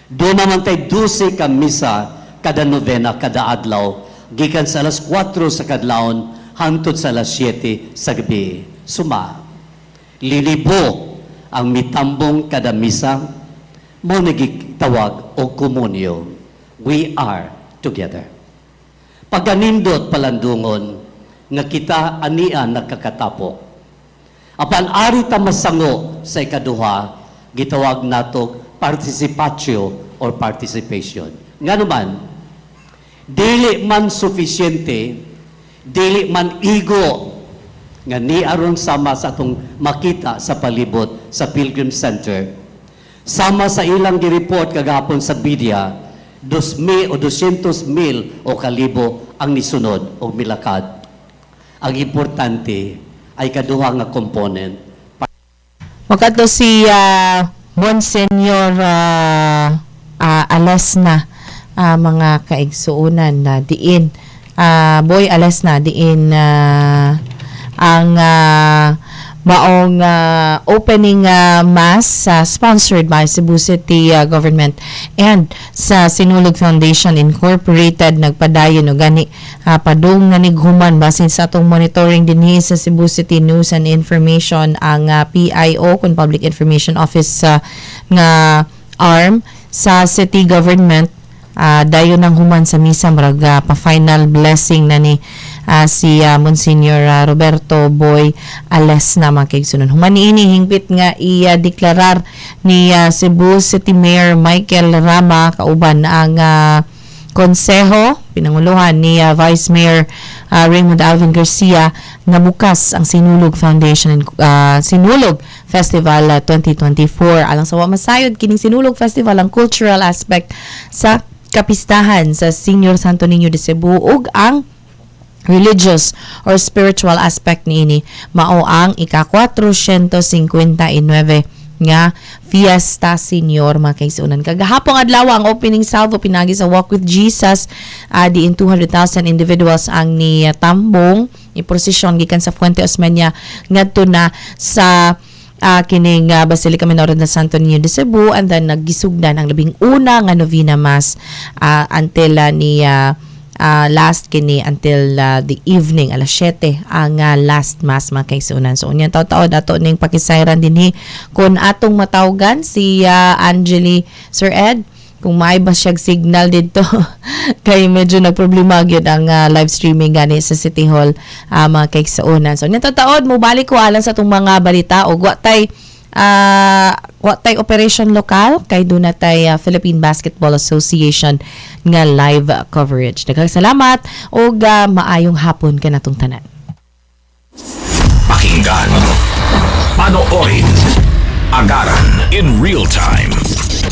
Doon naman tay 12 ka misa kada novena kada adlaw gikan sa alas 4 sa kadlawon hangtod sa alas 7 sa gabi. Suma lilibo ang mitambong kada misa mo nagitawag o komunyo. We are together. Pagganindot palandungon nga kita anian nagkakatapok. Apan ari ta masango sa ikaduha, gitawag nato participatio or participation. Nga naman, dili man sufisyente, dili man igo nga ni aron sama sa atong makita sa palibot sa Pilgrim Center. Sama sa ilang gireport kagahapon sa media, 2,000 o 200,000 o kalibo ang nisunod o milakad. Ang importante ay kaduha nga component. Wakato si Monsignor Alesna, mga kaigsuunan na diin. Boy Alesna, diin ang maong opening mass sponsored by Cebu City Government and sa Sinulog Foundation Incorporated. Nagpadayon o gani padung nanighuman basin sa atong monitoring dinhi sa Cebu City News and Information ang PIO kung Public Information Office nga arm sa city government. Dayon ang human sa misa marag pa-final blessing na ni si Monsignor Roberto Boy Alesna, mga kaigsunan. Human niini hingpit nga i-deklarar ni Cebu City Mayor Michael Rama Kauban ang konseho pinanguluhan ni Vice Mayor Raymond Alvin Garcia na bukas ang Sinulog Foundation Sinulog Festival 2024. Alang sa masayod kining Sinulog Festival ang cultural aspect sa kapistahan sa Senior Santo Niño de Cebu ug ang religious or spiritual aspect niini mao ang ika-459 nga Fiesta Senior, mga kaigsunan. Kagahapong adlaw ang opening salvo pinagi sa Walk with Jesus, diin 200,000 individuals ang ni tambong ni prosesyon gikan sa Puente Osmeña ngadto na sa kining Basilica Menor na Santo Niño de Cebu, and then naggisugdan ang labing una nga novena mass until ni last kini until the evening alas 7 ang last mass, mga kaigsunan. So unya taw-taw dato ning pakisayran dinhi kun atong matawgan si Angeli Sir Ed kung may ba siyang signal dito kay medyo nagproblema gyud ang live streaming gani sa City Hall, mga kaigsunan. So unya taw-taw mo balik ko alang sa tong mga balita og wa tay operation lokal kay doon natay Philippine Basketball Association nga live coverage. Daghang salamat og maayong hapon kanatong tanan. Pakinggan, panoorin, agaran in real time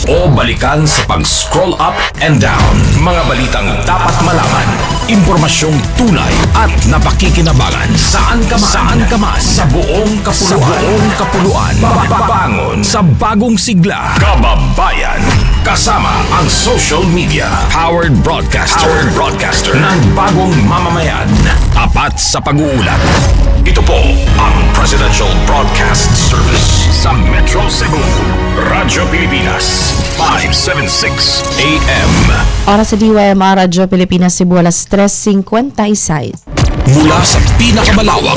o balikan sa pag-scroll up and down. Mga balitang dapat malaman, impormasyong tunay at napakikinabangan. Saan ka man sa buong kapuluan. Bangon sa bagong sigla. Kababayan. Kasama ang social media. Powered broadcaster ng bagong mamamayan. Tapat sa pag-uulat. Ito po ang Presidential Broadcast Service sa Metro Cebu. Radyo Pilipinas, 576 AM. Oras sa DYMR Radyo Pilipinas Cebu, alas 3:56. Mula sa pinakamalawak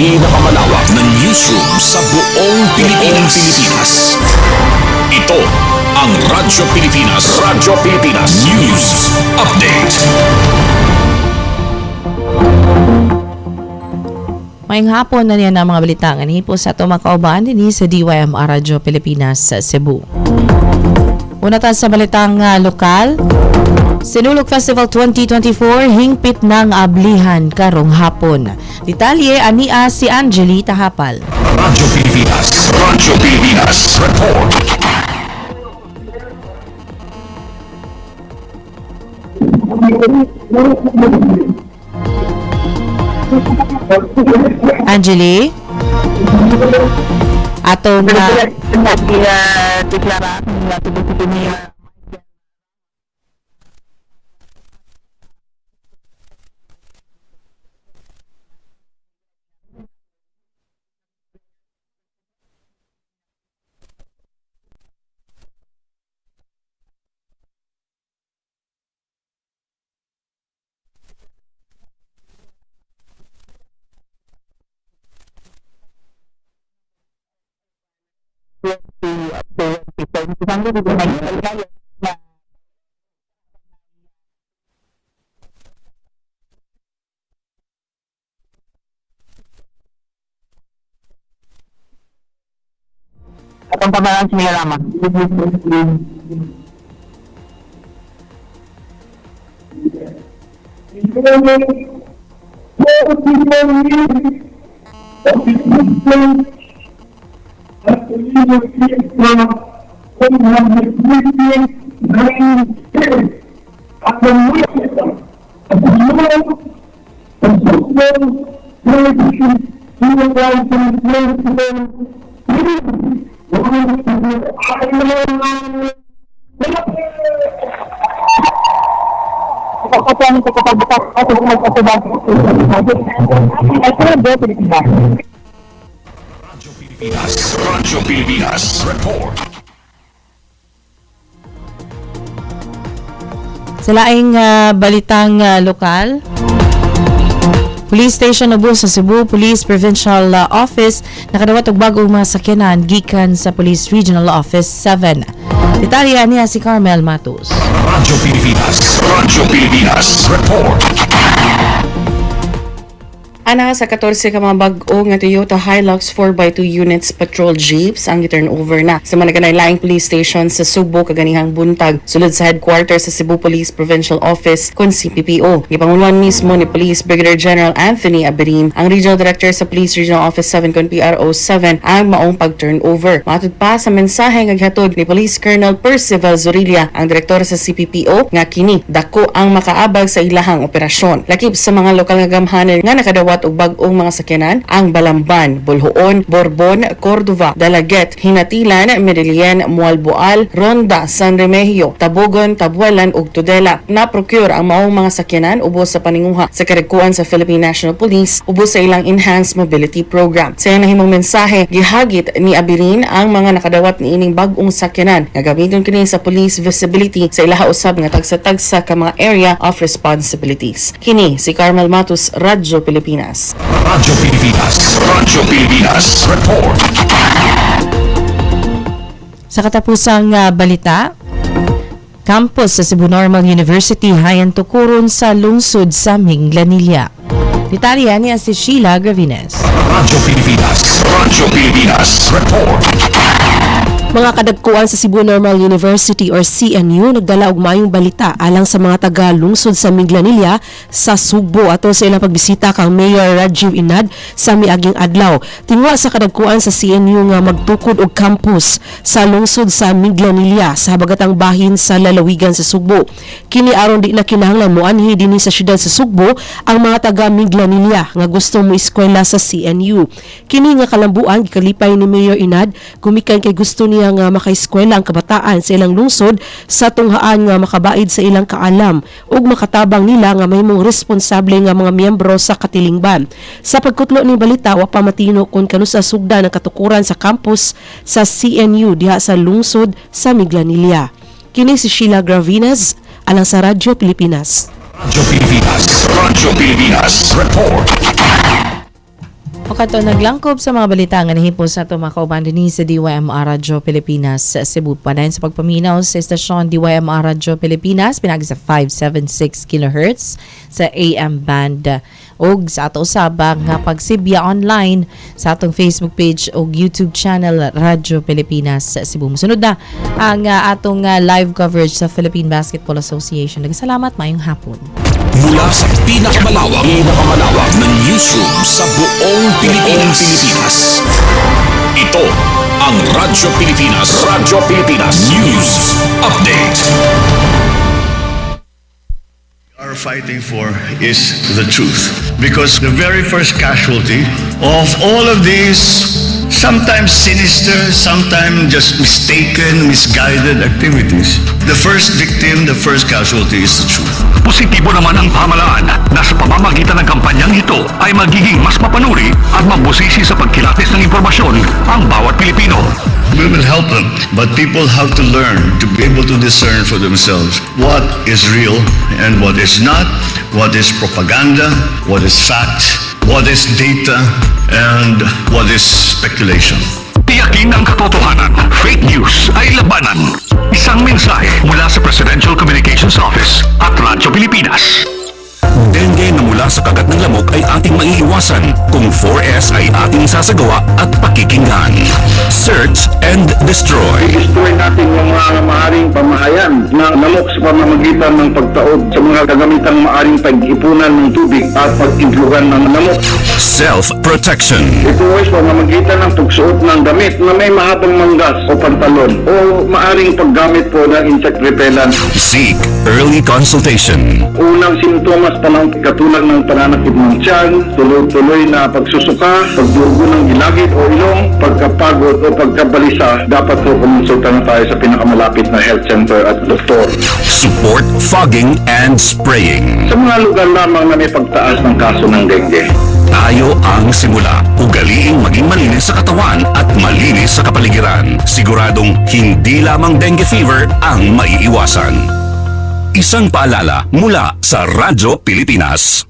na newsroom sa buong Pilipinas. Ito ang Radyo Pilipinas News Update. Mayang hapon na niya na mga balita nga po sa itong Kauban din sa DYMR Radyo Pilipinas Cebu. Una tayo sa balitang lokal. Sinulog Festival 2024 hingpit ng ablihan karong hapon. Detalye ania si Angeli Tahapal. Radyo Pilipinas Report. Angeli? Atong deklara atong pamalan sa mga lama. Kapag pagbukas ako magpapabag Radyo Pilipinas Report. Sa laing balitang lokal, Police Station Ubo sa Cebu Police Provincial Office nakadawat og bagong mga sakyanan gikan sa Police Regional Office 7. Detalye niya si Carmel Matos. Radyo Pilipinas Report. Ana sa 14 ka mga bag-o nga Toyota Hilux 4x2 units patrol jeeps ang gi-turnover na sa mga laing police station sa Cebu kaganihang buntag sulod sa headquarters sa Cebu Police Provincial Office kun CPPO. Gipanguluan mismo ni Police Brigadier General Anthony Aberin, ang Regional Director sa Police Regional Office 7 kun PRO 7 ang maong pag-turnover. Matud pa sa mensahe nga gihatod ni Police Colonel Percival Zorilla, ang direktor sa CPPO, nga kini dako ang makaabag sa ilahang operasyon. Lakip sa mga lokal nga gamhanan nga nakadawat og bag-ong mga sakyanan ang Balamban, Bulhoon, Borbon, Cordova, Dalaget, Hinatilan, Medellin, Mualboal, Ronda, San Remigio, Tabogon, Tabuelan ug Tudela. Na-procure ang maong mga sakyanan ubos sa paninguha sa karikuan sa Philippine National Police ubos sa ilang Enhanced Mobility Program. Sa iyang nahimong mensahe, gihagit ni Abirin ang mga nakadawat ni ining bag-ong sakyanan nga gamiton kini sa police visibility sa ilaha usab nga tagsa-tagsa ka mga area of responsibilities. Kini si Carmel Matos, Radyo Pilipinas. Radyo Pilipinas Report. Sa katapusang balita, campus sa Cebu Normal University hayan tukuron sa lungsod sa Minglanilla. Detalye niya si Sheila Gravines. Radyo Pilipinas Report. Mga kadagkuan sa Cebu Normal University or CNU nagdala og maayong balita alang sa mga taga lungsod sa Minglanilla sa Subo ato sa ilang pagbisita kang Mayor Rajiv Inad sa miaging adlaw. Tingwa sa kadagkuan sa CNU nga magtukod og campus sa lungsod sa Minglanilla sa habagatang bahin sa lalawigan sa Subo. Kini aron di na kinahanglan moanhi dinhi sa syudad sa Subo ang mga taga Minglanilla nga gusto mo eskwela sa CNU. Kini nga kalambuan gikalipay ni Mayor Inad gumikan kay gusto niya nga makaeskwela ang kabataan sa ilang lungsod sa tunghaan nga makabaid sa ilang kaalam ug makatabang nila nga mahimong responsable nga mga miyembro sa katilingban. Sa pagkutlo ni balita wa pa matino kung kanusa sugda ng katukuran sa campus sa CNU diha sa lungsod sa Minglanilla. Kini si Sheila Gravines alang sa Radyo Pilipinas. Radyo Pilipinas Report. O kato naglangkob sa mga balita nga nahipos sa mga kauban dinhi sa DYMR Radyo Pilipinas sa Cebu. Padayon sa pagpaminaw sa estasyon DYMR Radyo Pilipinas pinagi sa 576 kHz sa AM band og sa ato usabang nga pagsibya online sa atong Facebook page o YouTube channel Radyo Pilipinas sa Cebu. Musunod na ang atong live coverage sa Philippine Basketball Association. Nagsalamat, mayong hapon. Mula sa pinakamalawak na newsroom sa buong Pilipinas. Ito ang Radyo Pilipinas News Update. Are fighting for is the truth, because the very first casualty of all of these sometimes sinister, sometimes just mistaken, misguided activities, the first victim, the first casualty is the truth. Positibo naman ang pamahalaan na sa pamamagitan ng kampanyang ito ay magiging mas mapanuri at mabusisi sa pagkilatis ng impormasyon ang bawat Pilipino. We will help them, but people have to learn to be able to discern for themselves what is real and what is not, what is propaganda, what is fact, what is data, and what is speculation. Tiyakin ang katotohanan. Fake news ay labanan. Isang mensahe mula sa Presidential Communications Office at Radyo Pilipinas. Dengue na mula sa kagat ng lamok ay ating maiiwasan kung 4S ay ating sasagawa at pakikinggan. Search and destroy. I-destroy natin yung mga maaring pamahayan ng lamok sa pamamagitan ng pagtaod sa mga kagamitang maaring pag-ipunan ng tubig at pag-implugan ng lamok. Self-protection. Ito ay sa pamamagitan ng pagsuot ng damit na may mahabang manggas o pantalon o maaring paggamit po ng insect repellent. Seek early consultation. Unang simptomas pa ng katulad ng ng pananakit ng tiyan, tuloy-tuloy na pagsusuka, pagdurugo ng gilagid o ilong, pagkapagod o pagkabalisa, dapat po kumonsulta na tayo sa pinakamalapit na health center at doktor. Support fogging and spraying. Sa mga lugar lamang na may pagtaas ng kaso ng dengue. Tayo ang simula. Ugaliing maging malinis sa katawan at malinis sa kapaligiran. Siguradong hindi lamang dengue fever ang maiiwasan. Isang paalala mula sa Radyo Pilipinas.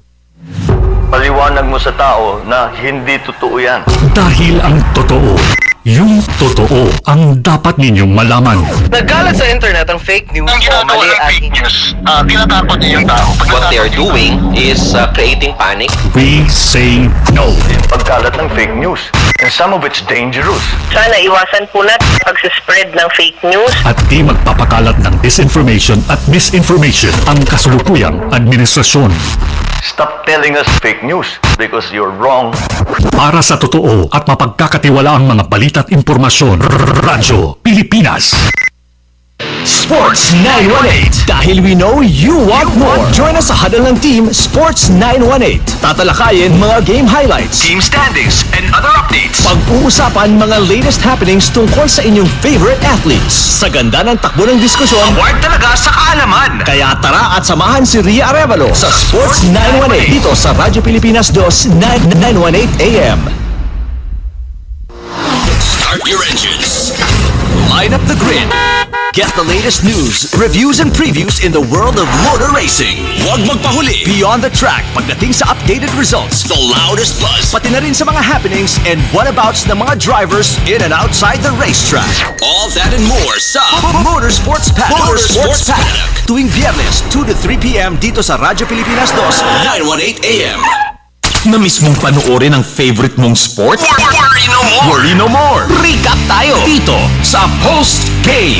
Paliwanag mo sa tao na hindi totoo yan. Dahil ang totoo, yung totoo ang dapat ninyong malaman. Nagkalat sa internet ang fake news o mali at fake news. Tinatakot niyo yung tao. What they are doing is creating panic. We say no. Pagkalat ng fake news. And some of it's dangerous. Sana iwasan po natin pag-spread ng fake news. At di magpapakalat ng disinformation at misinformation ang kasulukuyang administrasyon. Stop telling us fake news because you're wrong. Para sa totoo at mapagkakatiwalaang mga balita at impormasyon, Radyo Pilipinas. Sports 918. Dahil we know you want more. Join us sa Huddle ng Team Sports 918. Tatalakayin mga game highlights, Team standings and other updates. pag-uusapan mga latest happenings tungkol sa inyong favorite athletes. Sa ganda ng takbo ng diskusyon, Award talaga sa kaalaman. kaya tara at samahan si Ria Arevalo sa Sports 918 dito sa Radyo Pilipinas 2 918 AM. Start your engines. Line up the grid. Get the latest news, reviews, and previews in the world of motor racing. Huwag magpahuli. Beyond the track pagdating sa updated results, The loudest buzz. pati na rin sa mga happenings and whatabouts ng mga drivers in and outside the racetrack. All that and more sa Motorsports Paddock. Motorsports Paddock. Tuwing Biyernes, 2 to 3 p.m. dito sa Radyo Pilipinas 2. 918 AM. Namiss mong panoorin ang favorite mong sport? Worry no more. Worry no more! Recap tayo dito sa Post Game.